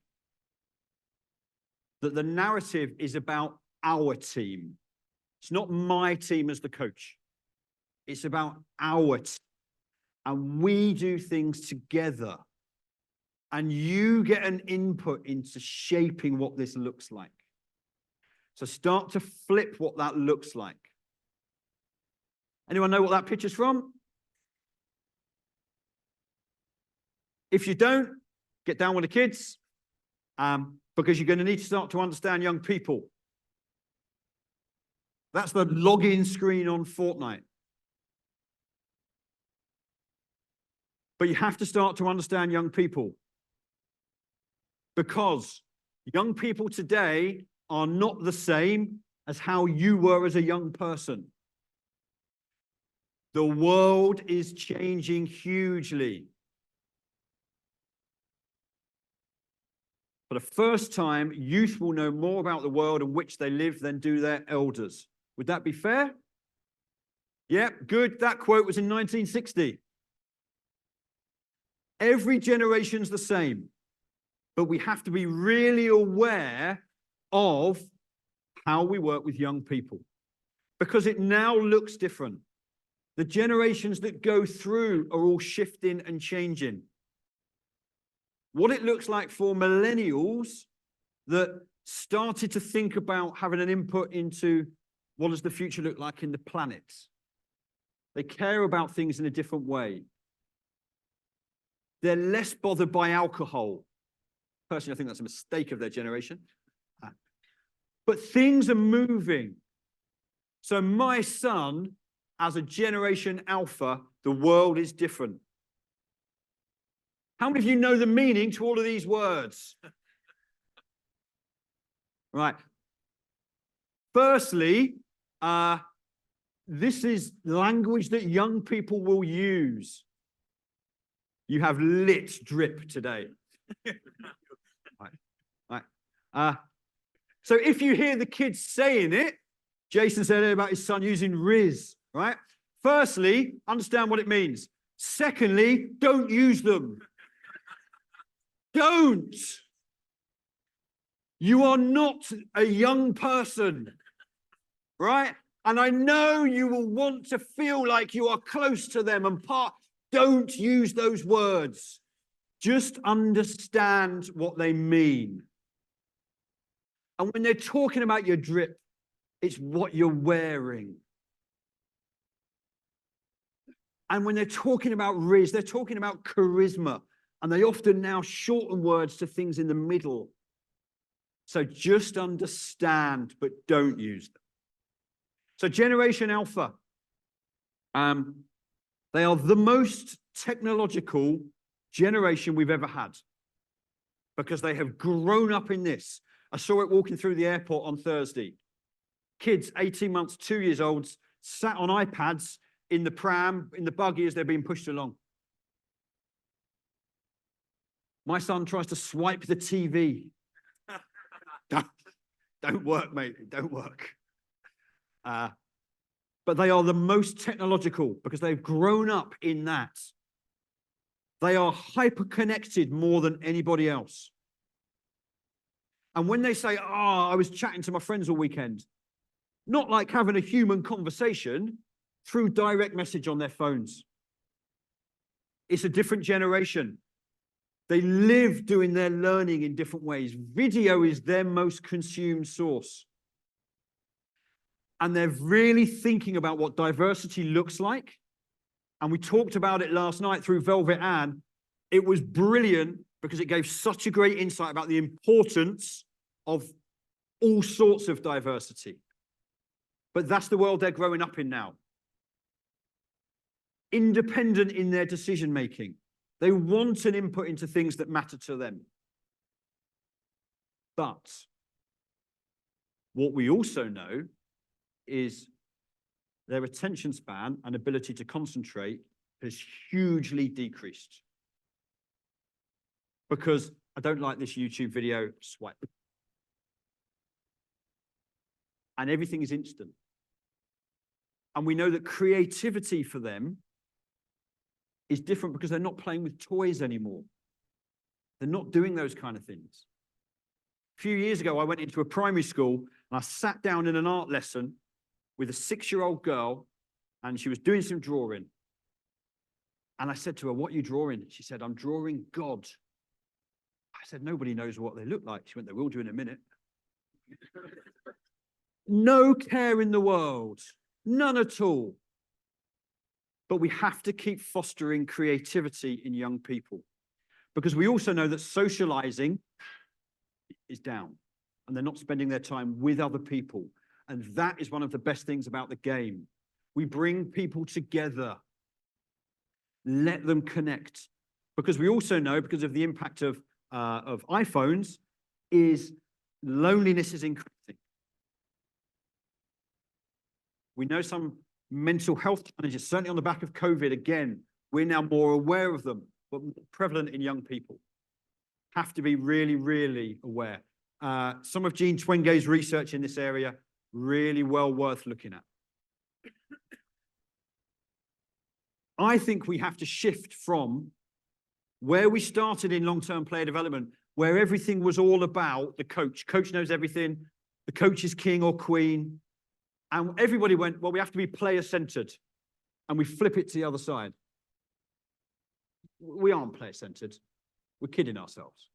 That the narrative is about our team. It's not my team as the coach. It's about our team. And we do things together. And you get an input into shaping what this looks like. So start to flip what that looks like. Anyone know what that picture's from? If you don't, get down with the kids, because you're going to need to start to understand young people. That's the login screen on Fortnite. But you have to start to understand young people. Because young people today are not the same as how you were as a young person. The world is changing hugely. For the first time, youth will know more about the world in which they live than do their elders. Would that be fair? Yeah, good. That quote was in 1960. Every generation's the same, but we have to be really aware of how we work with young people because it now looks different. The generations that go through are all shifting and changing. What it looks like for millennials that started to think about having an input into what does the future look like in the planet. They care about things in a different way. They're less bothered by alcohol. Personally, I think that's a mistake of their generation. But things are moving. So my son, as a generation alpha, the world is different. How many of you know the meaning to all of these words? Right. Firstly, this is language that young people will use. You have lit drip today. Right. So if you hear the kids saying it, Jason said about his son using Riz, right? Firstly, understand what it means. Secondly, don't use them. Don't. You are not a young person, right? And I know you will want to feel like you are close to them and part. Don't use those words. Just understand what they mean. And when they're talking about your drip, it's what you're wearing. And when they're talking about Riz, they're talking about charisma. And they often now shorten words to things in the middle. So just understand, but don't use them. So Generation Alpha, they are the most technological generation we've ever had because they have grown up in this. I saw it walking through the airport on Thursday. Kids, 18 months, 2 years old, sat on iPads in the pram, in the buggy as they're being pushed along. My son tries to swipe the TV. Don't work, mate. It don't work. But they are the most technological because they've grown up in that. They are hyper-connected more than anybody else. And when they say, I was chatting to my friends all weekend, not like having a human conversation through direct message on their phones. It's a different generation. They live doing their learning in different ways. Video is their most consumed source. And they're really thinking about what diversity looks like. And we talked about it last night through Velvet Ann. It was brilliant because it gave such a great insight about the importance of all sorts of diversity. But that's the world they're growing up in now. Independent in their decision-making. They want an input into things that matter to them. But what we also know is their attention span and ability to concentrate has hugely decreased. Because I don't like this YouTube video, swipe. And everything is instant. And we know that creativity for them is different because they're not playing with toys anymore. They're not doing those kind of things. A few years ago, I went into a primary school and I sat down in an art lesson with a 6-year-old girl and she was doing some drawing. And I said to her, "What are you drawing?" She said, "I'm drawing God." I said, "Nobody knows what they look like." She went, "They will do in a minute." No care in the world, none at all. But we have to keep fostering creativity in young people because we also know that socializing is down and they're not spending their time with other people. And that is one of the best things about the game. We bring people together, let them connect, because we also know, because of the impact of iPhones, is loneliness is increasing. We know some mental health challenges, certainly on the back of COVID. Again, we're now more aware of them, but more prevalent in young people. Have to be really, really aware. Some of Jean Twenge's research in this area, really well worth looking at. I think we have to shift from where we started in long-term player development, where everything was all about the coach. Coach knows everything. The coach is king or queen. And everybody went, well, we have to be player-centered. And we flip it to the other side. We aren't player-centered. We're kidding ourselves.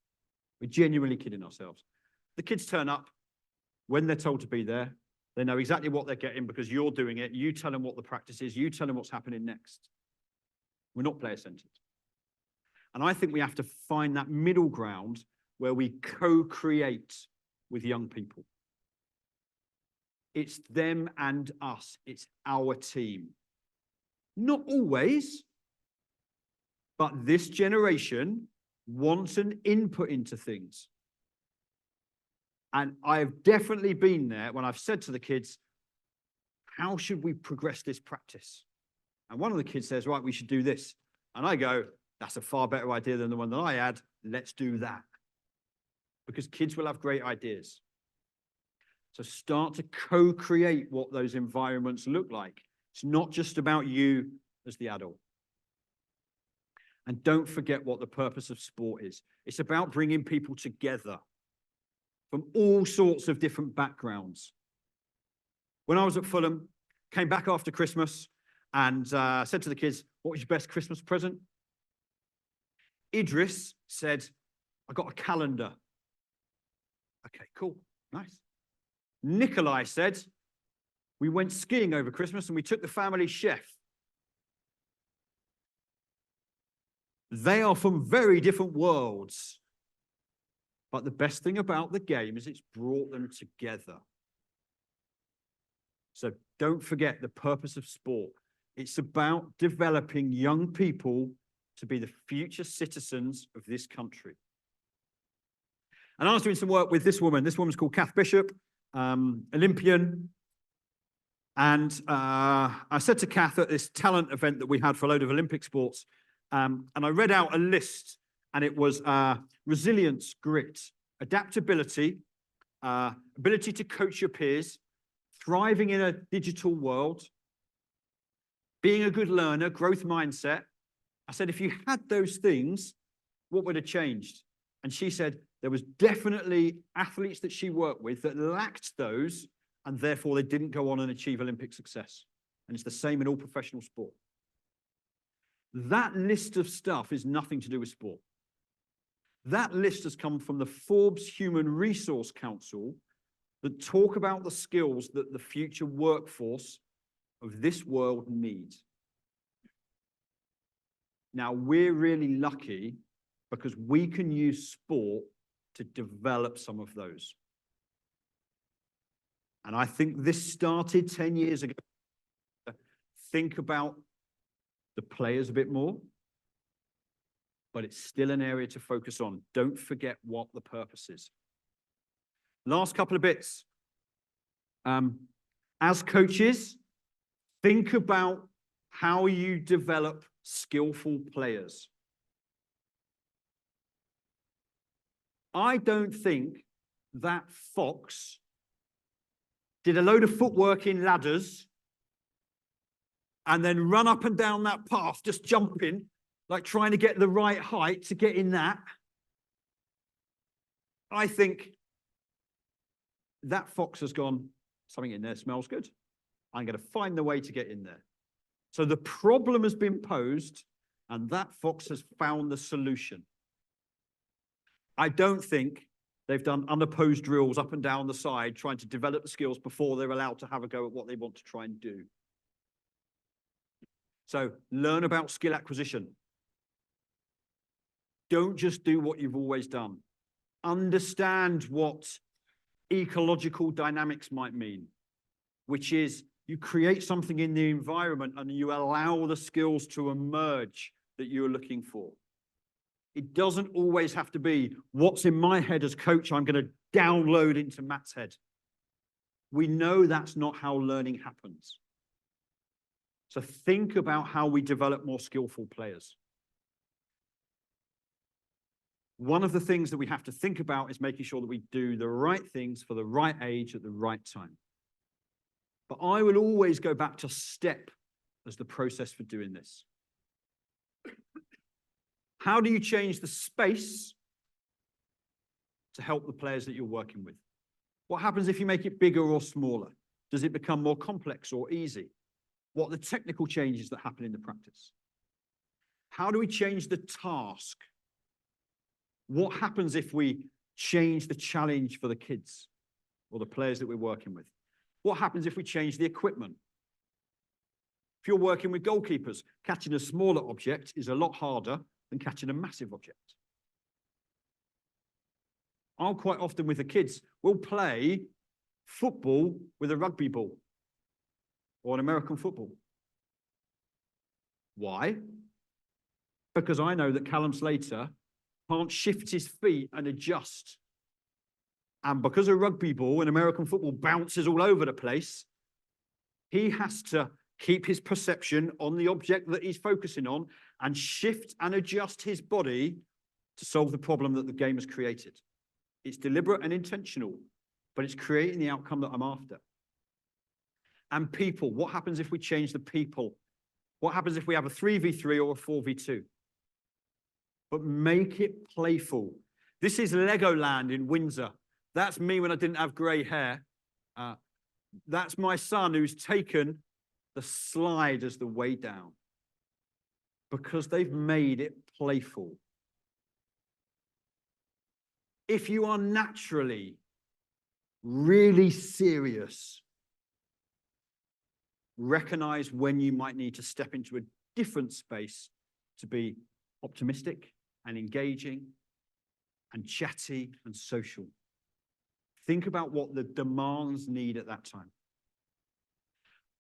We're genuinely kidding ourselves. The kids turn up when they're told to be there. They know exactly what they're getting because you're doing it. You tell them what the practice is. You tell them what's happening next. We're not player-centered. And I think we have to find that middle ground where we co-create with young people. It's them and us. It's our team. Not always, but this generation wants an input into things. And I've definitely been there when I've said to the kids, how should we progress this practice? And one of the kids says, right, we should do this. And I go, that's a far better idea than the one that I had. Let's do that. Because kids will have great ideas. So start to co-create what those environments look like. It's not just about you as the adult. And don't forget what the purpose of sport is. It's about bringing people together from all sorts of different backgrounds. When I was at Fulham, came back after Christmas and said to the kids, what was your best Christmas present? Idris said, I got a calendar. Okay, cool, nice. Nikolai said, we went skiing over Christmas and we took the family chef. They are from very different worlds. But the best thing about the game is it's brought them together. So don't forget the purpose of sport. It's about developing young people to be the future citizens of this country. And I was doing some work with this woman. This woman's called Kath Bishop, Olympian. And I said to Kath at this talent event that we had for a load of Olympic sports, and I read out a list, and it was resilience, grit, adaptability, ability to coach your peers, thriving in a digital world, being a good learner, growth mindset. I said, if you had those things, what would have changed? And she said there was definitely athletes that she worked with that lacked those, and therefore they didn't go on and achieve Olympic success. And it's the same in all professional sport. That list of stuff is nothing to do with sport. That list has come from the Forbes Human Resource Council that talk about the skills that the future workforce of this world needs. Now, we're really lucky because we can use sport to develop some of those. And I think this started 10 years ago. Think about the players a bit more, but it's still an area to focus on. Don't forget what the purpose is. Last couple of bits. As coaches, think about how you develop skillful players. I don't think that fox did a load of footwork in ladders and then run up and down that path, just jumping, like trying to get the right height to get in that. I think that fox has gone, something in there smells good. I'm going to find the way to get in there. So the problem has been posed, and that fox has found the solution. I don't think they've done unopposed drills up and down the side, trying to develop the skills before they're allowed to have a go at what they want to try and do. So learn about skill acquisition. Don't just do what you've always done. Understand what ecological dynamics might mean, which is you create something in the environment and you allow the skills to emerge that you're looking for. It doesn't always have to be what's in my head as coach I'm going to download into Matt's head. We know that's not how learning happens. So think about how we develop more skillful players. One of the things that we have to think about is making sure that we do the right things for the right age at the right time. But I will always go back to STEP as the process for doing this. How do you change the space to help the players that you're working with? What happens if you make it bigger or smaller? Does it become more complex or easy? What are the technical changes that happen in the practice? How do we change the task? What happens if we change the challenge for the kids or the players that we're working with? What happens if we change the equipment? If you're working with goalkeepers, catching a smaller object is a lot harder than catching a massive object. I'll quite often with the kids, we'll play football with a rugby ball or an American football. Why? Because I know that Callum Slater can't shift his feet and adjust. And because a rugby ball and American football bounces all over the place, he has to keep his perception on the object that he's focusing on and shift and adjust his body to solve the problem that the game has created. It's deliberate and intentional, but it's creating the outcome that I'm after. And people, what happens if we change the people? What happens if we have a 3v3 or a 4v2? But make it playful. This is Legoland in Windsor. That's me when I didn't have grey hair. That's my son who's taken the slide as the way down because they've made it playful. If you are naturally really serious, recognize when you might need to step into a different space to be optimistic and engaging and chatty and social. Think about what the demands need at that time.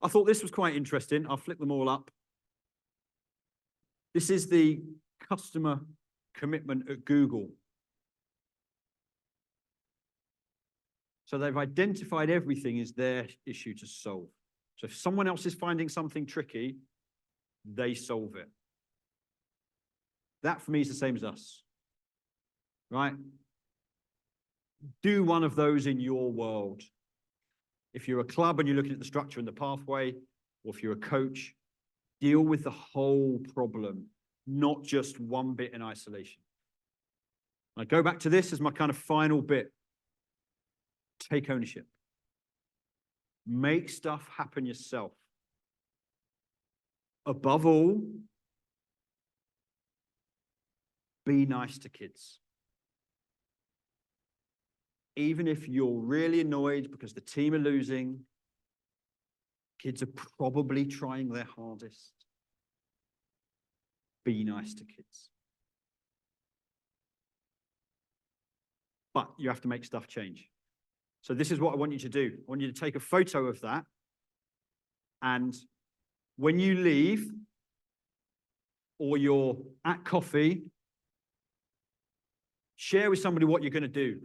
I thought this was quite interesting. I'll flip them all up. This is the customer commitment at Google. So they've identified everything as their issue to solve. So if someone else is finding something tricky, they solve it. That for me is the same as us, right? Do one of those in your world. If you're a club and you're looking at the structure and the pathway, or if you're a coach, deal with the whole problem, not just one bit in isolation. I go back to this as my kind of final bit. Take ownership. Make stuff happen yourself. Above all, be nice to kids. Even if you're really annoyed because the team are losing, kids are probably trying their hardest. Be nice to kids. But you have to make stuff change. So this is what I want you to do. I want you to take a photo of that. And when you leave, or you're at coffee, share with somebody what you're going to do.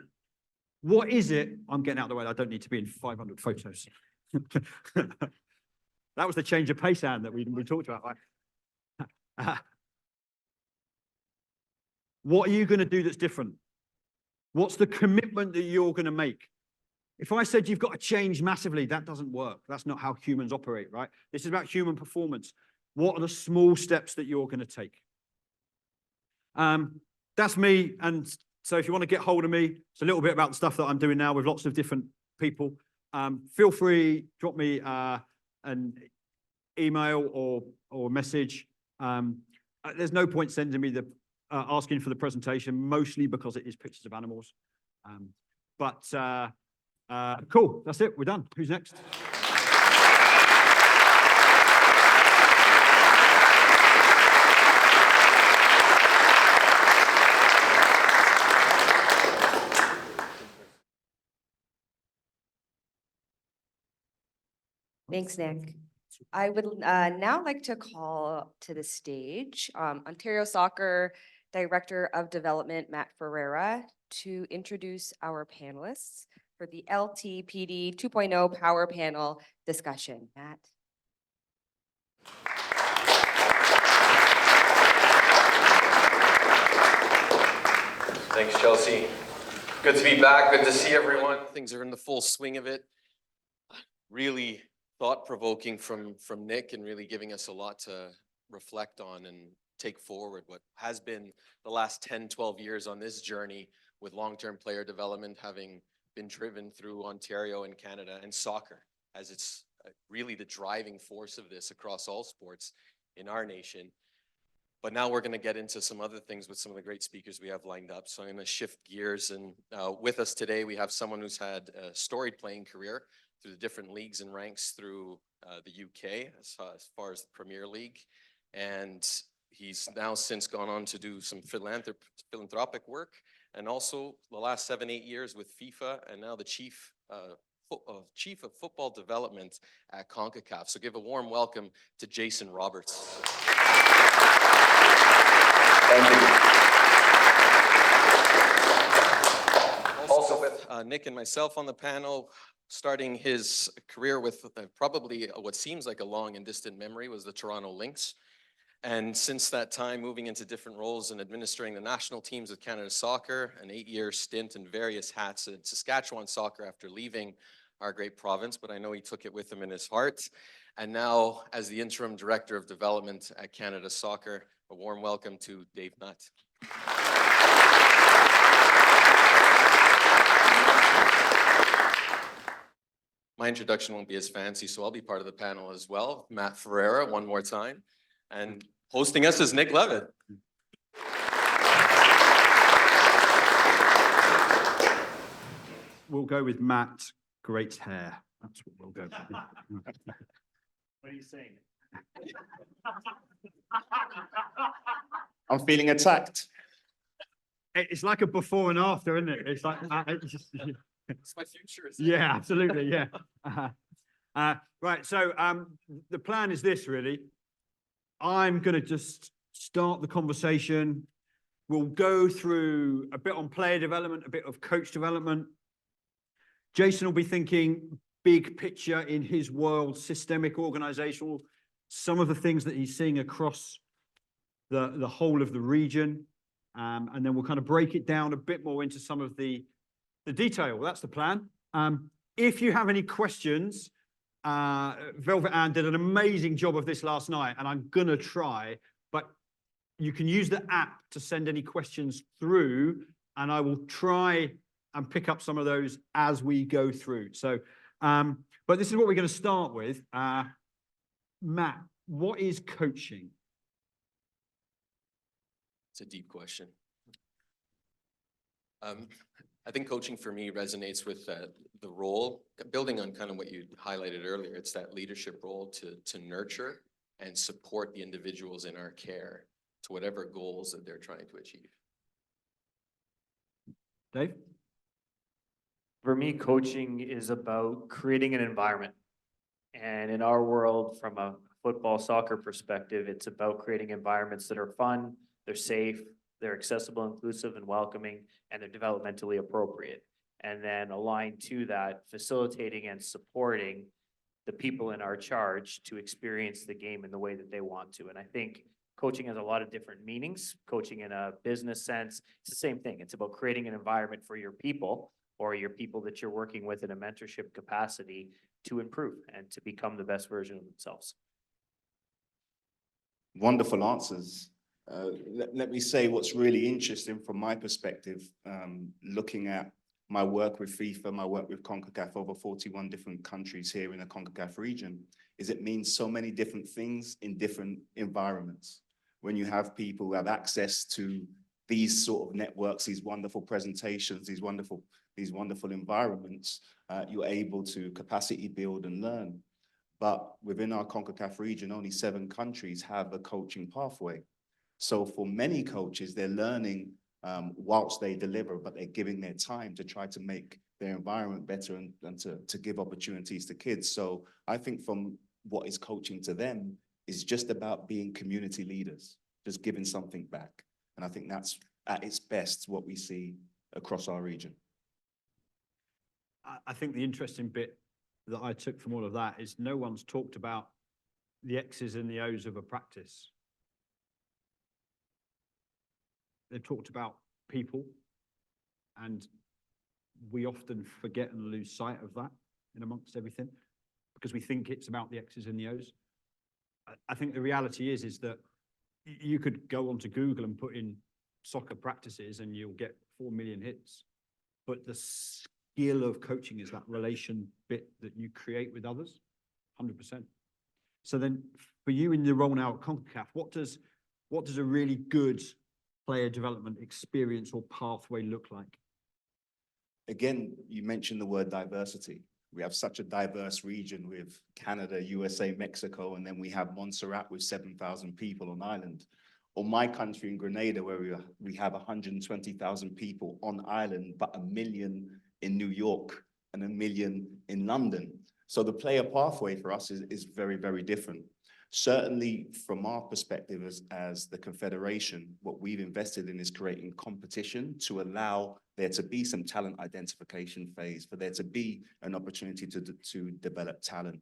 What is it? I'm getting out of the way. I don't need to be in 500 photos. That was the change of pace, Anne, that we talked about. Right? What are you going to do that's different? What's the commitment that you're going to make? If I said you've got to change massively, that doesn't work. That's not how humans operate, right? This is about human performance. What are the small steps that you're going to take? That's me. And so if you want to get hold of me, it's a little bit about the stuff that I'm doing now with lots of different people. Feel free, drop me an email or a message. There's no point sending me the asking for the presentation, mostly because it is pictures of animals. Cool, that's it, we're done. Who's next? Thanks, Nick. I would now like to call to the stage Ontario Soccer Director of Development, Matt Ferreira, to introduce our panelists for the LTPD 2.0 Power Panel discussion. Matt. Thanks, Chelsea. Good to be back. Good to see everyone. Things are in the full swing of it. Really thought-provoking from Nick, and really giving us a lot to reflect on and take forward what has been the last 10, 12 years on this journey with long-term player development, having been driven through Ontario and Canada and soccer, as it's really the driving force of this across all sports in our nation. But now we're going to get into some other things with some of the great speakers we have lined up. So I'm going to shift gears, and with us today we have someone who's had a storied playing career through the different leagues and ranks through the UK, as far as the Premier League. And he's now since gone on to do some philanthropic work, and also the last 7-8 years with FIFA, and now the chief of football development at CONCACAF. So give a warm welcome to Jason Roberts. Thank you. Also with Nick and myself on the panel, starting his career with probably what seems like a long and distant memory was the Toronto Lynx. And since that time, moving into different roles and administering the national teams of Canada Soccer, an 8-year stint in various hats at Saskatchewan Soccer after leaving our great province, but I know he took it with him in his heart. And now, as the interim director of development at Canada Soccer, a warm welcome to Dave Nutt. My introduction won't be as fancy, so I'll be part of the panel as well. Matt Ferreira, one more time. And hosting us is Nick Levett. We'll go with Matt, great hair. That's what we'll go with. What are you saying? I'm feeling attacked. It's like a before and after, isn't it? It's like, It's my future. yeah, absolutely, yeah. Right, so the plan is this, really. I'm going to just start the conversation. We'll go through a bit on player development, a bit of coach development. Jason will be thinking big picture in his world, systemic, organizational, some of the things that he's seeing across the whole of the region. And then we'll kind of break it down a bit more into some of the detail. Well, that's the plan. If you have any questions, Velvet Ann did an amazing job of this last night, and I'm going to try, but you can use the app to send any questions through, and I will try and pick up some of those as we go through. So, but this is what we're going to start with. Matt, what is coaching? It's a deep question. I think coaching for me resonates with the role, building on kind of what you highlighted earlier. It's that leadership role to nurture and support the individuals in our care to whatever goals that they're trying to achieve. Dave? For me, coaching is about creating an environment. And in our world, from a football, soccer perspective, it's about creating environments that are fun, they're safe, they're accessible, inclusive, and welcoming, and they're developmentally appropriate. And then aligned to that, facilitating and supporting the people in our charge to experience the game in the way that they want to. And I think coaching has a lot of different meanings. Coaching in a business sense, it's the same thing. It's about creating an environment for your people or your people that you're working with in a mentorship capacity to improve and to become the best version of themselves. Wonderful answers. Let me say what's really interesting from my perspective, looking at my work with FIFA, my work with CONCACAF, over 41 different countries here in the CONCACAF region, is it means so many different things in different environments. When you have people who have access to these sort of networks, these wonderful presentations, these wonderful environments, you're able to capacity build and learn. But within our CONCACAF region, only 7 countries have a coaching pathway. So for many coaches, they're learning whilst they deliver, but they're giving their time to try to make their environment better and to give opportunities to kids. So I think from what is coaching to them is just about being community leaders, just giving something back. And I think that's at its best what we see across our region. I think the interesting bit that I took from all of that is no one's talked about the X's and the O's of a practice. They've talked about people, and we often forget and lose sight of that in amongst everything because we think it's about the X's and the O's. I think the reality is that you could go onto Google and put in soccer practices and you'll get 4 million hits, but the skill of coaching is that relation bit that you create with others, 100%. So then for you in your role now at CONCACAF, what does a really good player development experience or pathway look like? Again, you mentioned the word diversity. We have such a diverse region with Canada, USA, Mexico, and then we have Montserrat with 7,000 people on island. Or my country in Grenada, where we have 120,000 people on island, but 1 million in New York and 1 million in London. So the player pathway for us is very, very different. Certainly from our perspective as the Confederation, what we've invested in is creating competition to allow there to be some talent identification phase, for there to be an opportunity to develop talent.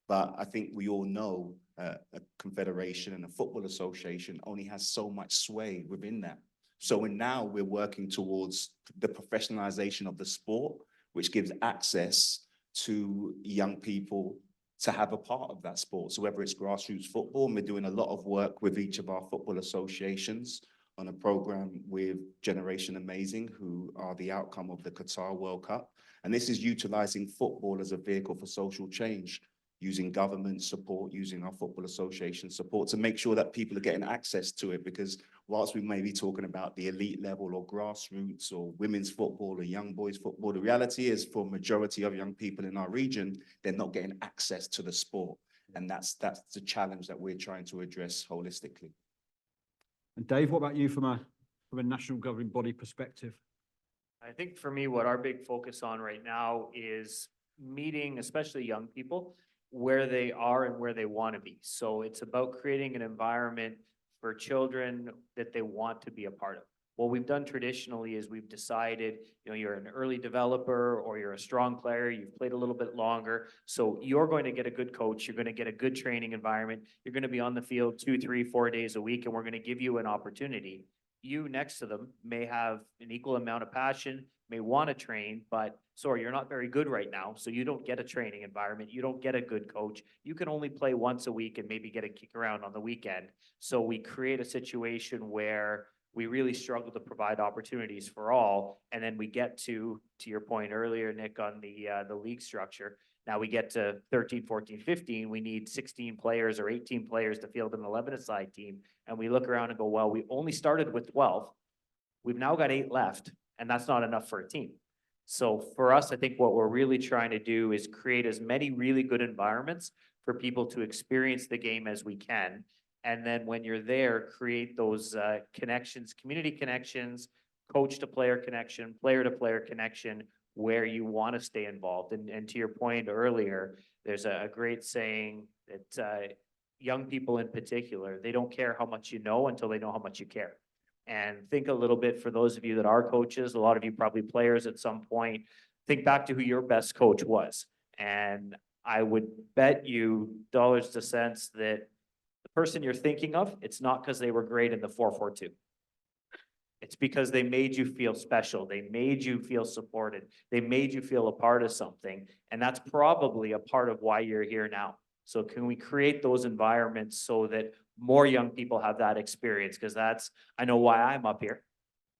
But I think we all know a confederation and a football association only has so much sway within that. So now we're working towards the professionalization of the sport, which gives access to young people to have a part of that sport. So whether it's grassroots football, and we're doing a lot of work with each of our football associations on a program with Generation Amazing, who are the outcome of the Qatar World Cup. And this is utilizing football as a vehicle for social change, using government support, using our football association support to make sure that people are getting access to it. Because whilst we may be talking about the elite level or grassroots or women's football or young boys football, the reality is for majority of young people in our region, they're not getting access to the sport. And that's the challenge that we're trying to address holistically. And Dave, what about you from a national governing body perspective? I think for me, what our big focus on right now is meeting, especially young people, where they are and where they want to be. So it's about creating an environment for children that they want to be a part of. What we've done traditionally is we've decided, you're an early developer or you're a strong player, you've played a little bit longer. So you're going to get a good coach, you're going to get a good training environment, you're going to be on the field 2, 3, 4 days a week, and we're going to give you an opportunity. You next to them may have an equal amount of passion, may want to train, but sorry, you're not very good right now. So you don't get a training environment. You don't get a good coach. You can only play once a week and maybe get a kick around on the weekend. So we create a situation where we really struggle to provide opportunities for all. And then we get to your point earlier, Nick, on the league structure. Now we get to 13, 14, 15, we need 16 players or 18 players to field an 11-a-side team. And we look around and go, well, we only started with 12. We've now got 8 left, and that's not enough for a team. So for us, I think what we're really trying to do is create as many really good environments for people to experience the game as we can. And then when you're there, create those connections, community connections, coach to player connection, player to player connection, where you want to stay involved. And to your point earlier, there's a great saying that young people in particular, they don't care how much you know until they know how much you care. And think a little bit, for those of you that are coaches, a lot of you probably players at some point, think back to who your best coach was. And I would bet you dollars to cents that the person you're thinking of, it's not because they were great in the 4-4-2. It's because they made you feel special. They made you feel supported. They made you feel a part of something. And that's probably a part of why you're here now. So can we create those environments so that more young people have that experience? Because I know why I'm up here.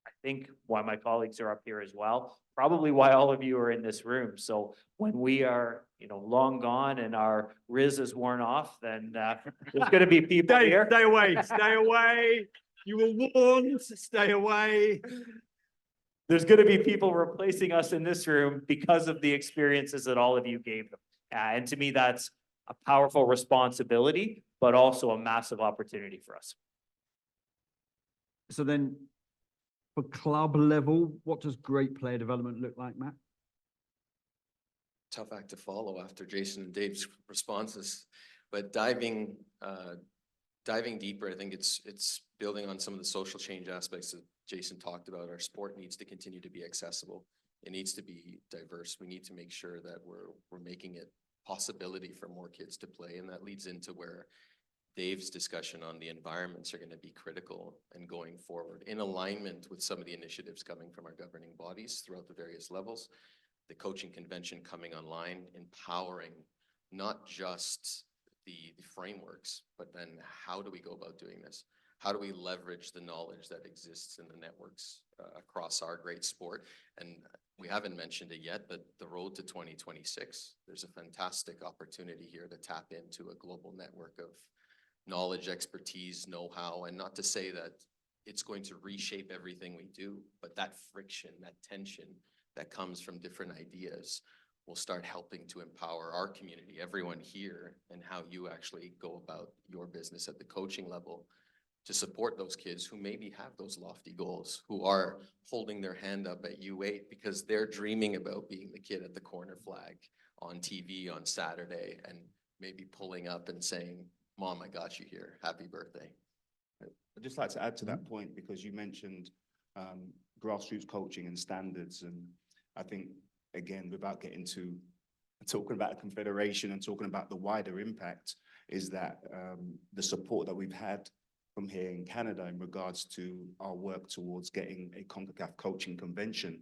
I think why my colleagues are up here as well. Probably why all of you are in this room. So when we are, long gone and our Riz is worn off, then there's going to be people here. Stay away, stay away. You were warned, stay away. There's going to be people replacing us in this room because of the experiences that all of you gave them. And to me, that's a powerful responsibility, but also a massive opportunity for us. So then, for club level, what does great player development look like, Matt? Tough act to follow after Jason and Dave's responses, but diving deeper, I think it's building on some of the social change aspects that Jason talked about. Our sport needs to continue to be accessible. It needs to be diverse. We need to make sure that we're making it possibility for more kids to play, and that leads into where Dave's discussion on the environments are going to be critical and going forward in alignment with some of the initiatives coming from our governing bodies throughout the various levels. The coaching convention coming online, empowering not just the frameworks, but then how do we go about doing this? How do we leverage the knowledge that exists in the networks across our great sport? And we haven't mentioned it yet, but the road to 2026, there's a fantastic opportunity here to tap into a global network of knowledge, expertise, know-how, and not to say that it's going to reshape everything we do, but that friction, that tension that comes from different ideas will start helping to empower our community, everyone here, and how you actually go about your business at the coaching level to support those kids who maybe have those lofty goals, who are holding their hand up at U8 because they're dreaming about being the kid at the corner flag on TV on Saturday and maybe pulling up and saying, Mom, I got you here. Happy birthday. I'd just like to add to that point, because you mentioned grassroots coaching and standards. And I think, again, without getting to talking about a confederation and talking about the wider impact, is that the support that we've had from here in Canada in regards to our work towards getting a CONCACAF coaching convention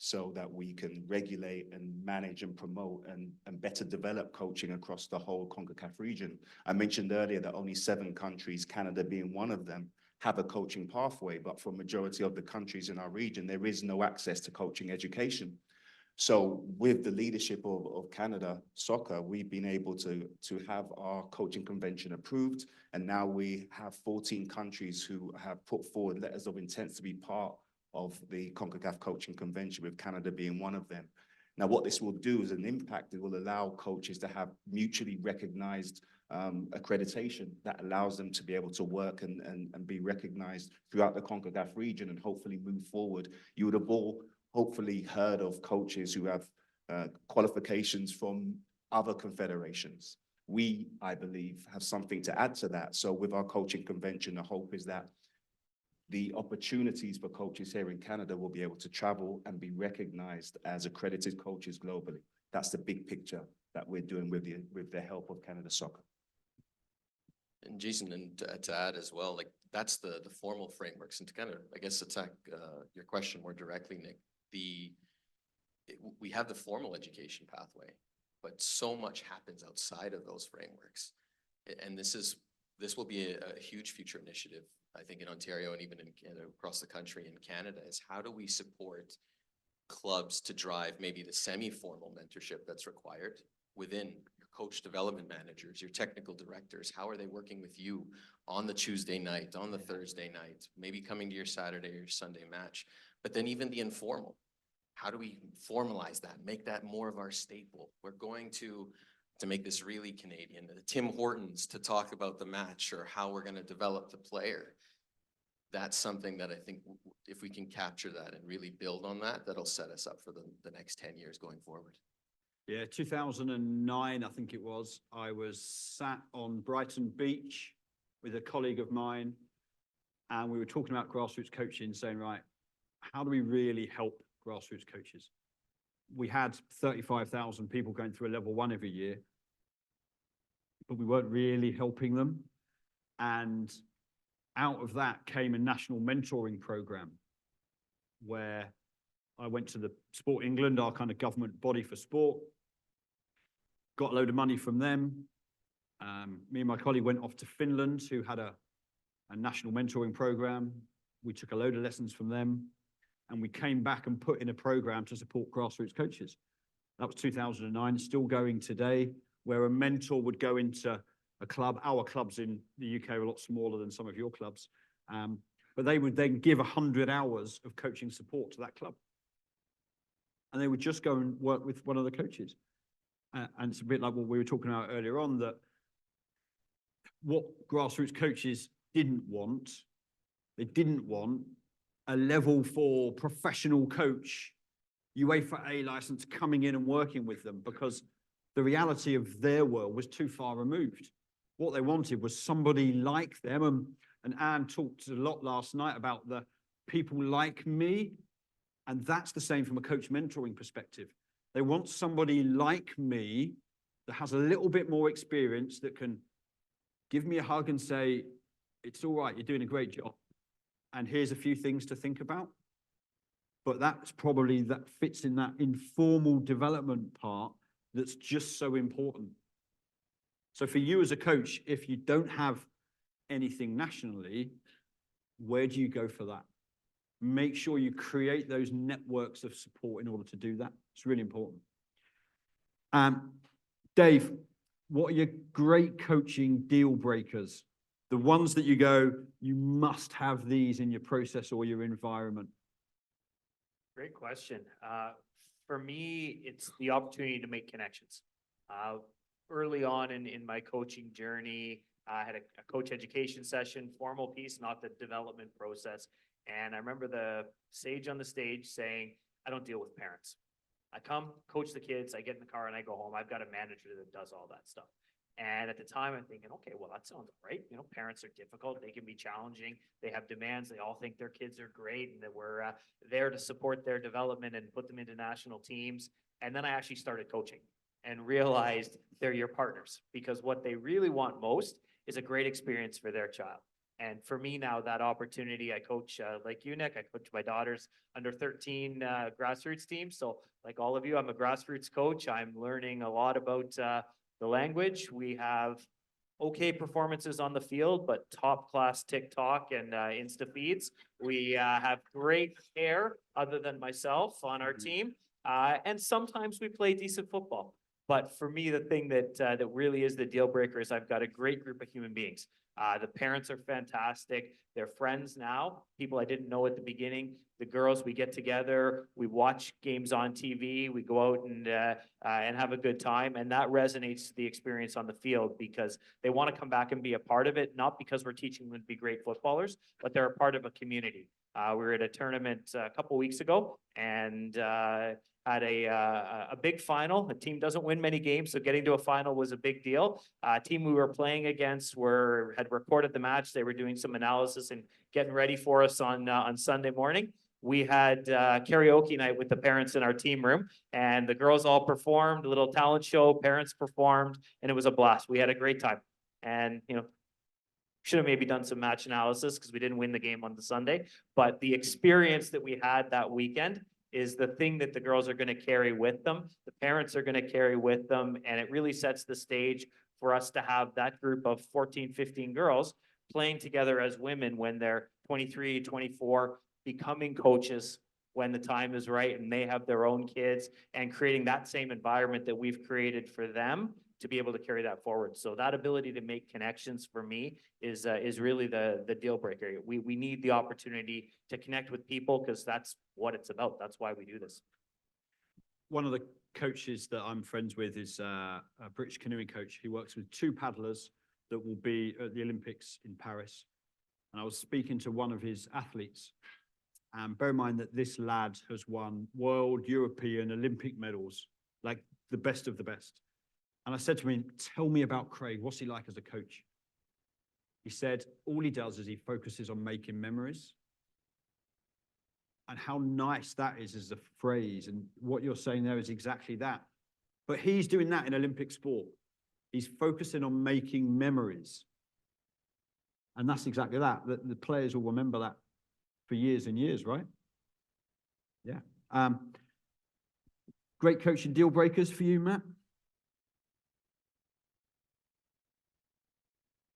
so that we can regulate and manage and promote and better develop coaching across the whole CONCACAF region. I mentioned earlier that only 7 countries, Canada being one of them, have a coaching pathway, but for majority of the countries in our region, there is no access to coaching education. So with the leadership of Canada Soccer, we've been able to have our coaching convention approved. And now we have 14 countries who have put forward letters of intent to be part of the CONCACAF coaching convention, with Canada being one of them. Now, what this will do as an impact, it will allow coaches to have mutually recognized accreditation that allows them to be able to work and be recognized throughout the CONCACAF region and hopefully move forward. You would have all hopefully heard of coaches who have qualifications from other confederations. We, I believe, have something to add to that. So with our coaching convention, the hope is that the opportunities for coaches here in Canada will be able to travel and be recognized as accredited coaches globally. That's the big picture that we're doing with the help of Canada Soccer. And Jason, and to add as well, like that's the formal frameworks, and to kind of, I guess, attack your question more directly, Nick. We have the formal education pathway, but so much happens outside of those frameworks, and this will be a huge future initiative, I think, in Ontario and even in Canada, across the country in Canada, is how do we support clubs to drive maybe the semi-formal mentorship that's required within your coach development managers, your technical directors. How are they working with you on the Tuesday night, on the Thursday night, maybe coming to your Saturday or your Sunday match? But then even the informal, how do we formalize that, make that more of our staple? We're going to make this really Canadian, the Tim Hortons to talk about the match or how we're going to develop the player. That's something that I think if we can capture that and really build on that, that'll set us up for the next 10 years going forward. Yeah, 2009, I think it was, I was sat on Brighton Beach with a colleague of mine, and we were talking about grassroots coaching, saying, right, how do we really help grassroots coaches? We had 35,000 people going through a level 1 every year, but we weren't really helping them. And out of that came a national mentoring program where I went to the Sport England, our kind of government body for sport, got a load of money from them. Me and my colleague went off to Finland, who had a national mentoring program. We took a load of lessons from them, and we came back and put in a program to support grassroots coaches. That was 2009, it's still going today, where a mentor would go into a club. Our clubs in the UK are a lot smaller than some of your clubs, but they would then give 100 hours of coaching support to that club. And they would just go and work with one of the coaches. And it's a bit like what we were talking about earlier on, that what grassroots coaches didn't want, they didn't want a level 4 professional coach, UEFA A license, coming in and working with them, because the reality of their world was too far removed. What they wanted was somebody like them. And Anne talked a lot last night about the people like me. And that's the same from a coach mentoring perspective. They want somebody like me that has a little bit more experience, that can give me a hug and say, it's all right, you're doing a great job. And here's a few things to think about. But that's probably, that fits in that informal development part that's just so important. So for you as a coach, if you don't have anything nationally, where do you go for that? Make sure you create those networks of support in order to do that. It's really important. Dave, what are your great coaching deal breakers? The ones that you go, you must have these in your process or your environment. Great question. For me, it's the opportunity to make connections. Early on in my coaching journey, I had a coach education session, formal piece, not the development process. And I remember the sage on the stage saying, I don't deal with parents. I come, coach the kids, I get in the car and I go home. I've got a manager that does all that stuff. And at the time I'm thinking, okay, well, that sounds great. You know, parents are difficult. They can be challenging. They have demands. They all think their kids are great and that we're there to support their development and put them into national teams. And then I actually started coaching and realized they're your partners, because what they really want most is a great experience for their child. And for me now, that opportunity, I coach, like you, Nick, I coach my daughter's under 13 grassroots team. So like all of you, I'm a grassroots coach. I'm learning a lot about the language. We have okay performances on the field, but top class TikTok and Insta feeds. We have great hair, other than myself, on our team. And sometimes we play decent football. But for me, the thing that really is the deal breaker is I've got a great group of human beings. The parents are fantastic. They're friends now, people I didn't know at the beginning. The girls, we get together, we watch games on TV, we go out and have a good time. And that resonates to the experience on the field because they want to come back and be a part of it, not because we're teaching them to be great footballers, but they're a part of a community. We were at a tournament a couple weeks ago and had a big final. The team doesn't win many games, so getting to a final was a big deal. Team we were playing against had recorded the match. They were doing some analysis and getting ready for us on Sunday morning. We had karaoke night with the parents in our team room, and the girls all performed, a little talent show, parents performed, and it was a blast. We had a great time. And, should have maybe done some match analysis because we didn't win the game on the Sunday, but the experience that we had that weekend is the thing that the girls are going to carry with them. The parents are going to carry with them, and it really sets the stage for us to have that group of 14, 15 girls playing together as women when they're 23, 24, becoming coaches when the time is right and they have their own kids, and creating that same environment that we've created for them to be able to carry that forward. So that ability to make connections for me is really the deal breaker. We need the opportunity to connect with people because that's what it's about. That's why we do this. One of the coaches that I'm friends with is a British canoeing coach. He works with 2 paddlers that will be at the Olympics in Paris. And I was speaking to one of his athletes. And bear in mind that this lad has won world, European, Olympic medals, like the best of the best. And I said to him, tell me about Craig. What's he like as a coach? He said, all he does is he focuses on making memories. And how nice that is as a phrase. And what you're saying there is exactly that. But he's doing that in Olympic sport. He's focusing on making memories. And that's exactly that. The players will remember that for years and years, right? Yeah. Great coaching deal breakers for you, Matt?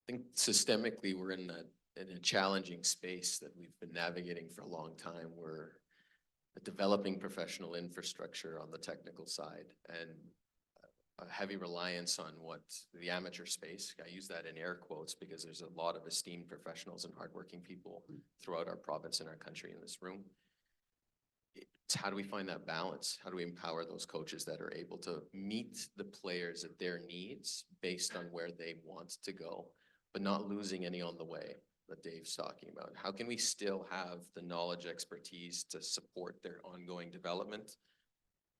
I think systemically, we're in a challenging space that we've been navigating for a long time. We're developing professional infrastructure on the technical side and a heavy reliance on what the amateur space, I use that in air quotes because there's a lot of esteemed professionals and hardworking people throughout our province and our country in this room. It's how do we find that balance? How do we empower those coaches that are able to meet the players at their needs based on where they want to go, but not losing any on the way that Dave's talking about? How can we still have the knowledge, expertise to support their ongoing development,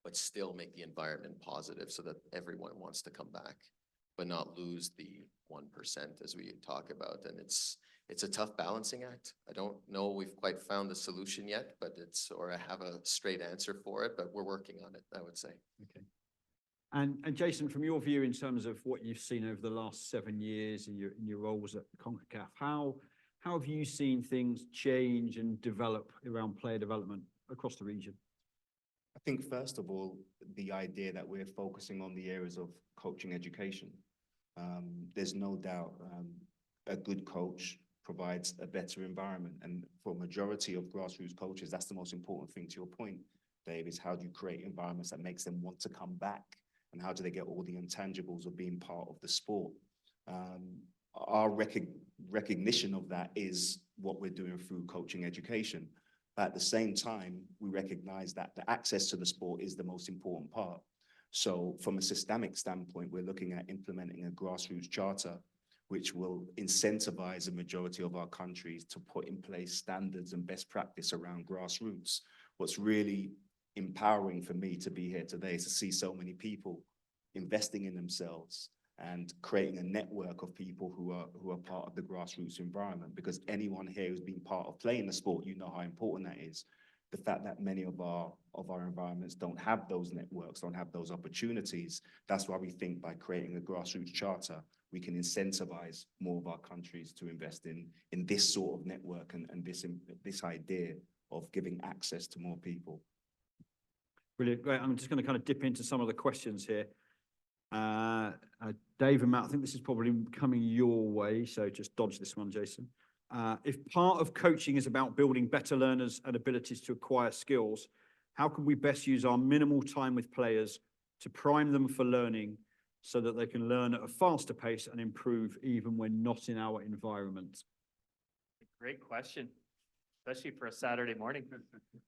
but still make the environment positive so that everyone wants to come back, but not lose the 1% as we talk about? And it's a tough balancing act. I don't know we've quite found the solution yet, but or I have a straight answer for it, but we're working on it, I would say. Okay. And Jason, from your view in terms of what you've seen over the last 7 years in your roles at CONCACAF, how have you seen things change and develop around player development across the region? I think, first of all, the idea that we're focusing on the areas of coaching education. There's no doubt a good coach provides a better environment. And for a majority of grassroots coaches, that's the most important thing. To your point, Dave, is how do you create environments that makes them want to come back? And how do they get all the intangibles of being part of the sport? Our recognition of that is what we're doing through coaching education. But at the same time, we recognize that the access to the sport is the most important part. So from a systemic standpoint, we're looking at implementing a grassroots charter, which will incentivize a majority of our countries to put in place standards and best practice around grassroots. What's really empowering for me to be here today is to see so many people investing in themselves and creating a network of people who are part of the grassroots environment, because anyone here who's been part of playing the sport, you know how important that is. The fact that many of our environments don't have those networks, don't have those opportunities, that's why we think by creating a grassroots charter, we can incentivize more of our countries to invest in this sort of network and this idea of giving access to more people. Brilliant, great. I'm just going to kind of dip into some of the questions here. Dave and Matt, I think this is probably coming your way, so just dodge this one, Jason. If part of coaching is about building better learners and abilities to acquire skills, how can we best use our minimal time with players to prime them for learning so that they can learn at a faster pace and improve even when not in our environment? Great question, especially for a Saturday morning.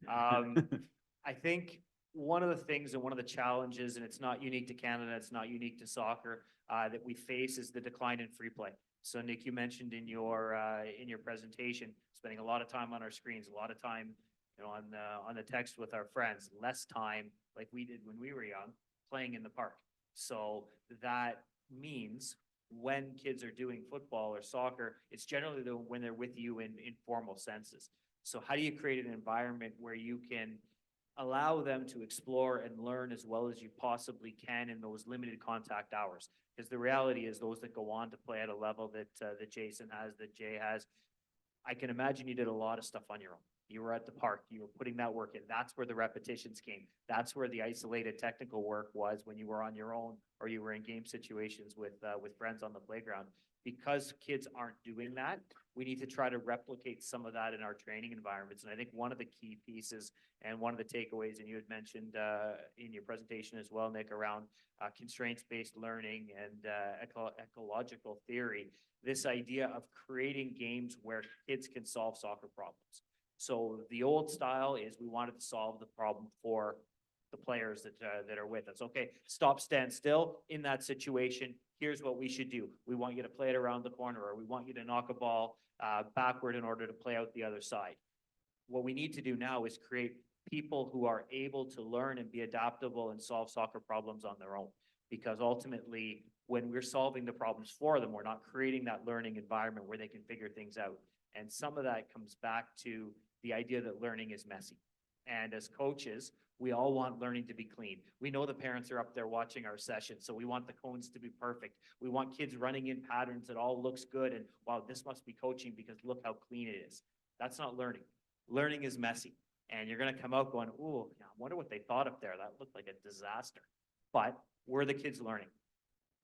I think one of the things and one of the challenges, and it's not unique to Canada, it's not unique to soccer, that we face is the decline in free play. So Nick, you mentioned in your presentation, spending a lot of time on our screens, a lot of time, on the text with our friends, less time like we did when we were young, playing in the park. So that means when kids are doing football or soccer, it's generally when they're with you in formal senses. So how do you create an environment where you can allow them to explore and learn as well as you possibly can in those limited contact hours? Because the reality is those that go on to play at a level that Jason has, that Jay has, I can imagine you did a lot of stuff on your own. You were at the park, you were putting that work in. That's where the repetitions came. That's where the isolated technical work was when you were on your own or you were in game situations with friends on the playground. Because kids aren't doing that, we need to try to replicate some of that in our training environments. And I think one of the key pieces and one of the takeaways, and you had mentioned in your presentation as well, Nick, around constraints-based learning and ecological theory, this idea of creating games where kids can solve soccer problems. So the old style is we wanted to solve the problem for the players that are with us. Okay, stop, stand still in that situation. Here's what we should do. We want you to play it around the corner, or we want you to knock a ball backward in order to play out the other side. What we need to do now is create people who are able to learn and be adaptable and solve soccer problems on their own. Because ultimately, when we're solving the problems for them, we're not creating that learning environment where they can figure things out. And some of that comes back to the idea that learning is messy. And as coaches, we all want learning to be clean. We know the parents are up there watching our sessions, so we want the cones to be perfect. We want kids running in patterns that all looks good, and wow, this must be coaching because look how clean it is. That's not learning. Learning is messy. And you're gonna come out going, ooh, I wonder what they thought up there. That looked like a disaster. But were the kids learning?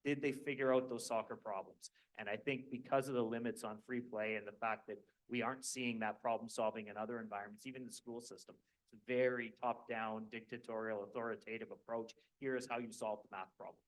Did they figure out those soccer problems? And I think because of the limits on free play and the fact that we aren't seeing that problem solving in other environments, even the school system, it's a very top-down, dictatorial, authoritative approach. Here is how you solve the math problem.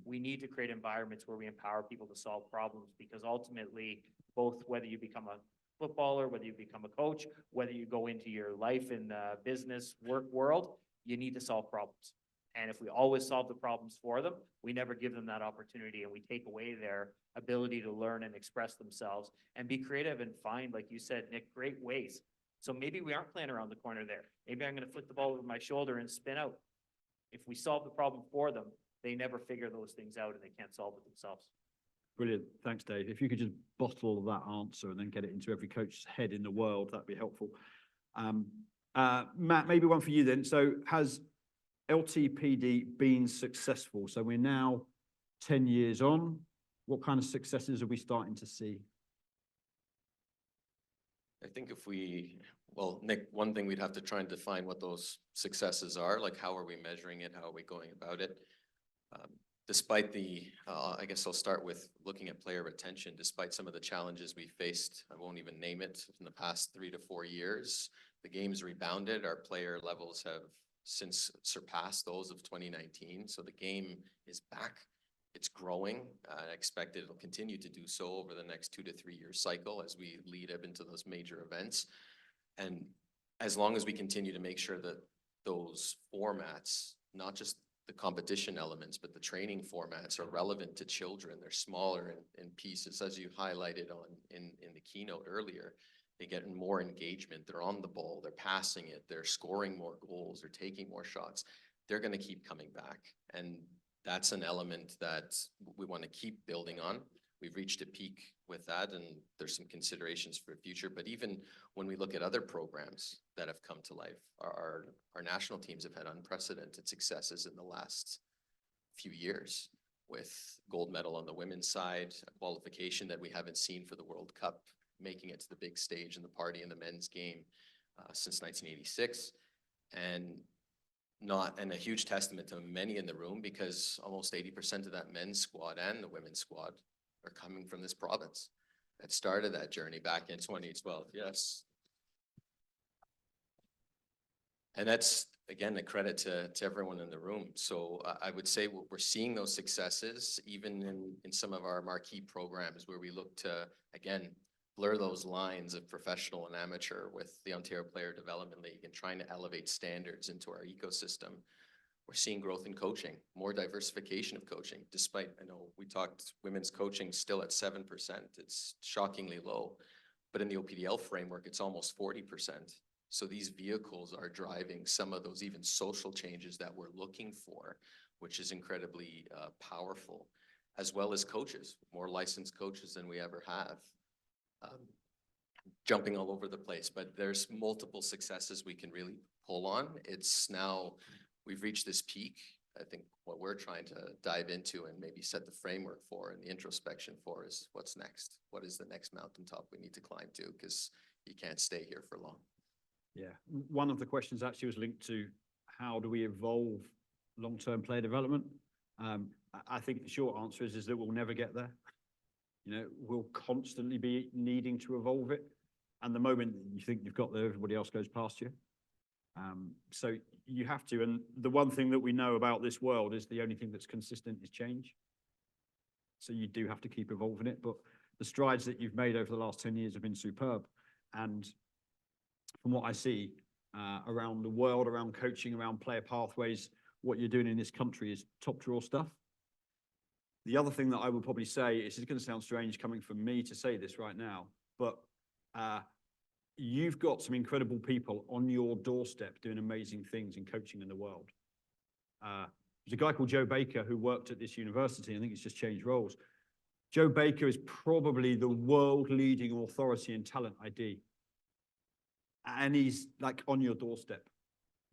We need to create environments where we empower people to solve problems, because ultimately, both whether you become a footballer, whether you become a coach, whether you go into your life in the business work world, you need to solve problems. And if we always solve the problems for them, we never give them that opportunity, and we take away their ability to learn and express themselves and be creative and find, like you said, Nick, great ways. So maybe we aren't playing around the corner there. Maybe I'm going to flip the ball over my shoulder and spin out. If we solve the problem for them, they never figure those things out and they can't solve it themselves. Brilliant. Thanks, Dave. If you could just bottle that answer and then get it into every coach's head in the world, that'd be helpful. Matt, maybe one for you then. So has LTPD been successful? So we're now 10 years on. What kind of successes are we starting to see? I think well, Nick, one thing we'd have to try and define what those successes are, like how are we measuring it? How are we going about it? Despite I guess I'll start with looking at player retention. Despite some of the challenges we faced, I won't even name it, in the past 3 to 4 years, the game's rebounded. Our player levels have since surpassed those of 2019. So the game is back. It's growing. I expect it'll continue to do so over the next 2 to 3 year cycle as we lead up into those major events. And as long as we continue to make sure that those formats, not just the competition elements, but the training formats are relevant to children, they're smaller in pieces, as you highlighted in the keynote earlier, they get more engagement, they're on the ball, they're passing it, they're scoring more goals, they're taking more shots, they're gonna keep coming back. And that's an element that we want to keep building on. We've reached a peak with that, and there's some considerations for the future. But even when we look at other programs that have come to life, our national teams have had unprecedented successes in the last few years, with gold medal on the women's side, a qualification that we haven't seen for the World Cup, making it to the big stage in the party in the men's game since 1986. And a huge testament to many in the room, because almost 80% of that men's squad and the women's squad are coming from this province that started that journey back in 2012. Yes. And that's, again, a credit to everyone in the room. So I would say we're seeing those successes even in some of our marquee programs where we look to, again, blur those lines of professional and amateur with the Ontario Player Development League and trying to elevate standards into our ecosystem. We're seeing growth in coaching, more diversification of coaching, despite, I know we talked women's coaching still at 7%. It's shockingly low, but in the OPDL framework, it's almost 40%. So these vehicles are driving some of those even social changes that we're looking for, which is incredibly powerful, as well as coaches, more licensed coaches than we ever have. Jumping all over the place, but there's multiple successes we can really pull on. It's now, we've reached this peak. I think what we're trying to dive into and maybe set the framework for and the introspection for is what's next? What is the next mountaintop we need to climb to? Because you can't stay here for long. Yeah, one of the questions actually was linked to how do we evolve long-term player development? I think the short answer is that we'll never get there. You know, we'll constantly be needing to evolve it. And the moment you think you've got there, everybody else goes past you. So you have to, and the one thing that we know about this world is the only thing that's consistent is change. So you do have to keep evolving it, but the strides that you've made over the last 10 years have been superb. And from what I see around the world, around coaching, around player pathways, what you're doing in this country is top drawer stuff. The other thing that I would probably say is, it's going to sound strange coming from me to say this right now, but you've got some incredible people on your doorstep doing amazing things in coaching in the world. There's a guy called Joe Baker who worked at this university. I think he's just changed roles. Joe Baker is probably the world leading authority in talent ID. And he's like on your doorstep.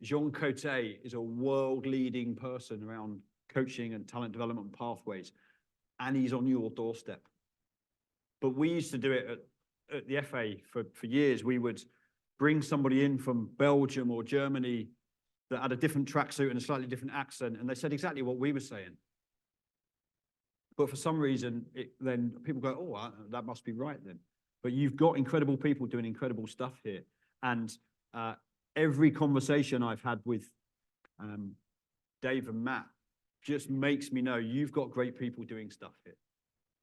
Jean Cote is a world leading person around coaching and talent development pathways, and he's on your doorstep. But we used to do it at the FA for years. We would bring somebody in from Belgium or Germany that had a different tracksuit and a slightly different accent, and they said exactly what we were saying. But for some reason, then people go, oh, that must be right then. But you've got incredible people doing incredible stuff here. And every conversation I've had with Dave and Matt just makes me know you've got great people doing stuff here.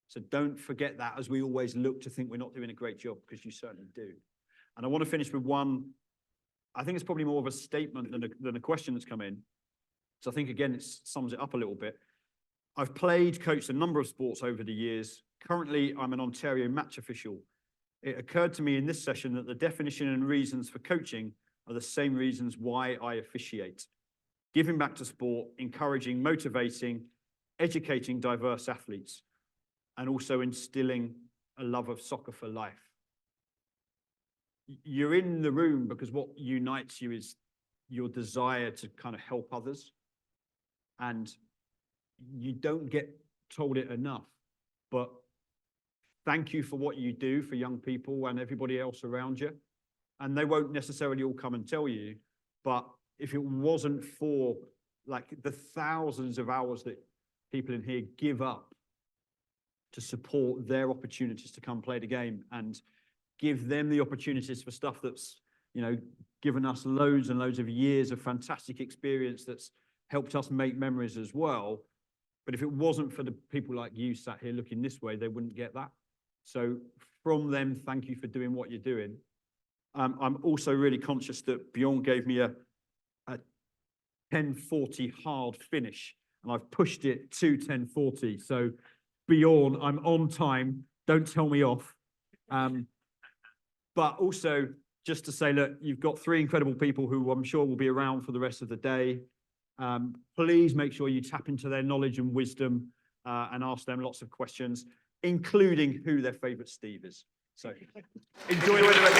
So don't forget that as we always look to think we're not doing a great job, because you certainly do. And I want to finish with one, I think it's probably more of a statement than a question that's come in. So I think, again, it sums it up a little bit. I've coached a number of sports over the years. Currently, I'm an Ontario match official. It occurred to me in this session that the definition and reasons for coaching are the same reasons why I officiate. Giving back to sport, encouraging, motivating, educating diverse athletes, and also instilling a love of soccer for life. You're in the room because what unites you is your desire to kind of help others. And you don't get told it enough, but thank you for what you do for young people and everybody else around you. And they won't necessarily all come and tell you, but if it wasn't for like the thousands of hours that people in here give up to support their opportunities to come play the game and give them the opportunities for stuff that's, you know, given us loads and loads of years of fantastic experience that's helped us make memories as well. But if it wasn't for the people like you sat here looking this way, they wouldn't get that. So from them, thank you for doing what you're doing. I'm also really conscious that Bjorn gave me a 10:40 hard finish, and I've pushed it to 10:40. So Bjorn, I'm on time. Don't tell me off. But also just to say, look, you've got three incredible people who I'm sure will be around for the rest of the day. Please make sure you tap into their knowledge and wisdom and ask them lots of questions, including who their favorite Steve is. So enjoy the rest of the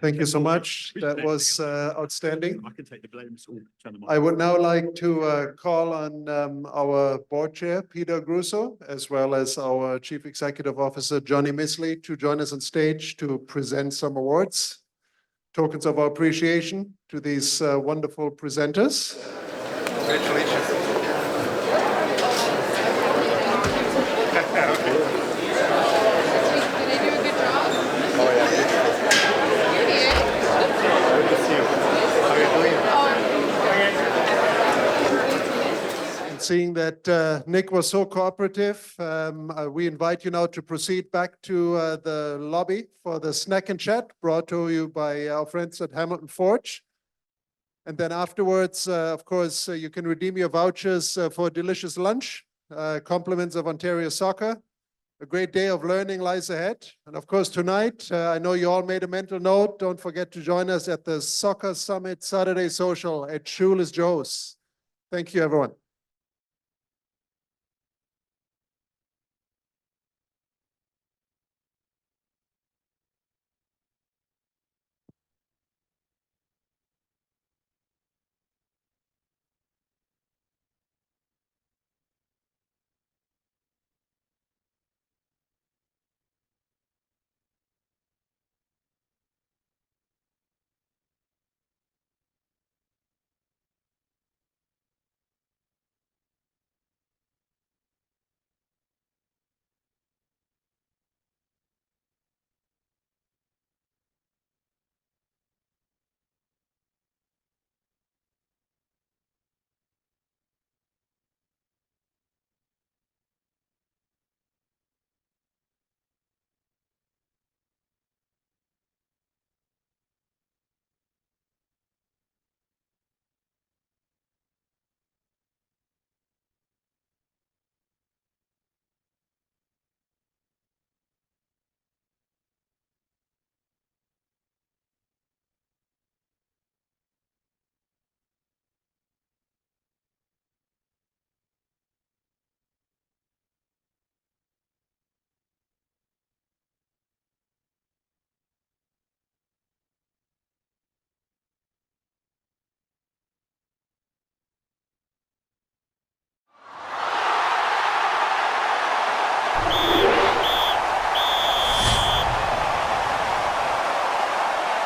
Thank you so much. That was outstanding. I can take the blame. So I would now like to call on our board chair, Peter Grusso, as well as our Chief Executive Officer, Johnny Misley, to join us on stage to present some awards tokens of our appreciation to these wonderful presenters. And seeing that Nick was so cooperative, we invite you now to proceed back to the lobby for the snack and chat brought to you by our friends at Hamilton Forge. And then afterwards, of course, you can redeem your vouchers for a delicious lunch, compliments of Ontario Soccer. A great day of learning lies ahead. And of course, tonight, I know you all made a mental note. Don't forget to join us at the Soccer Summit Saturday Social at Shoeless Joe's. Thank you, everyone.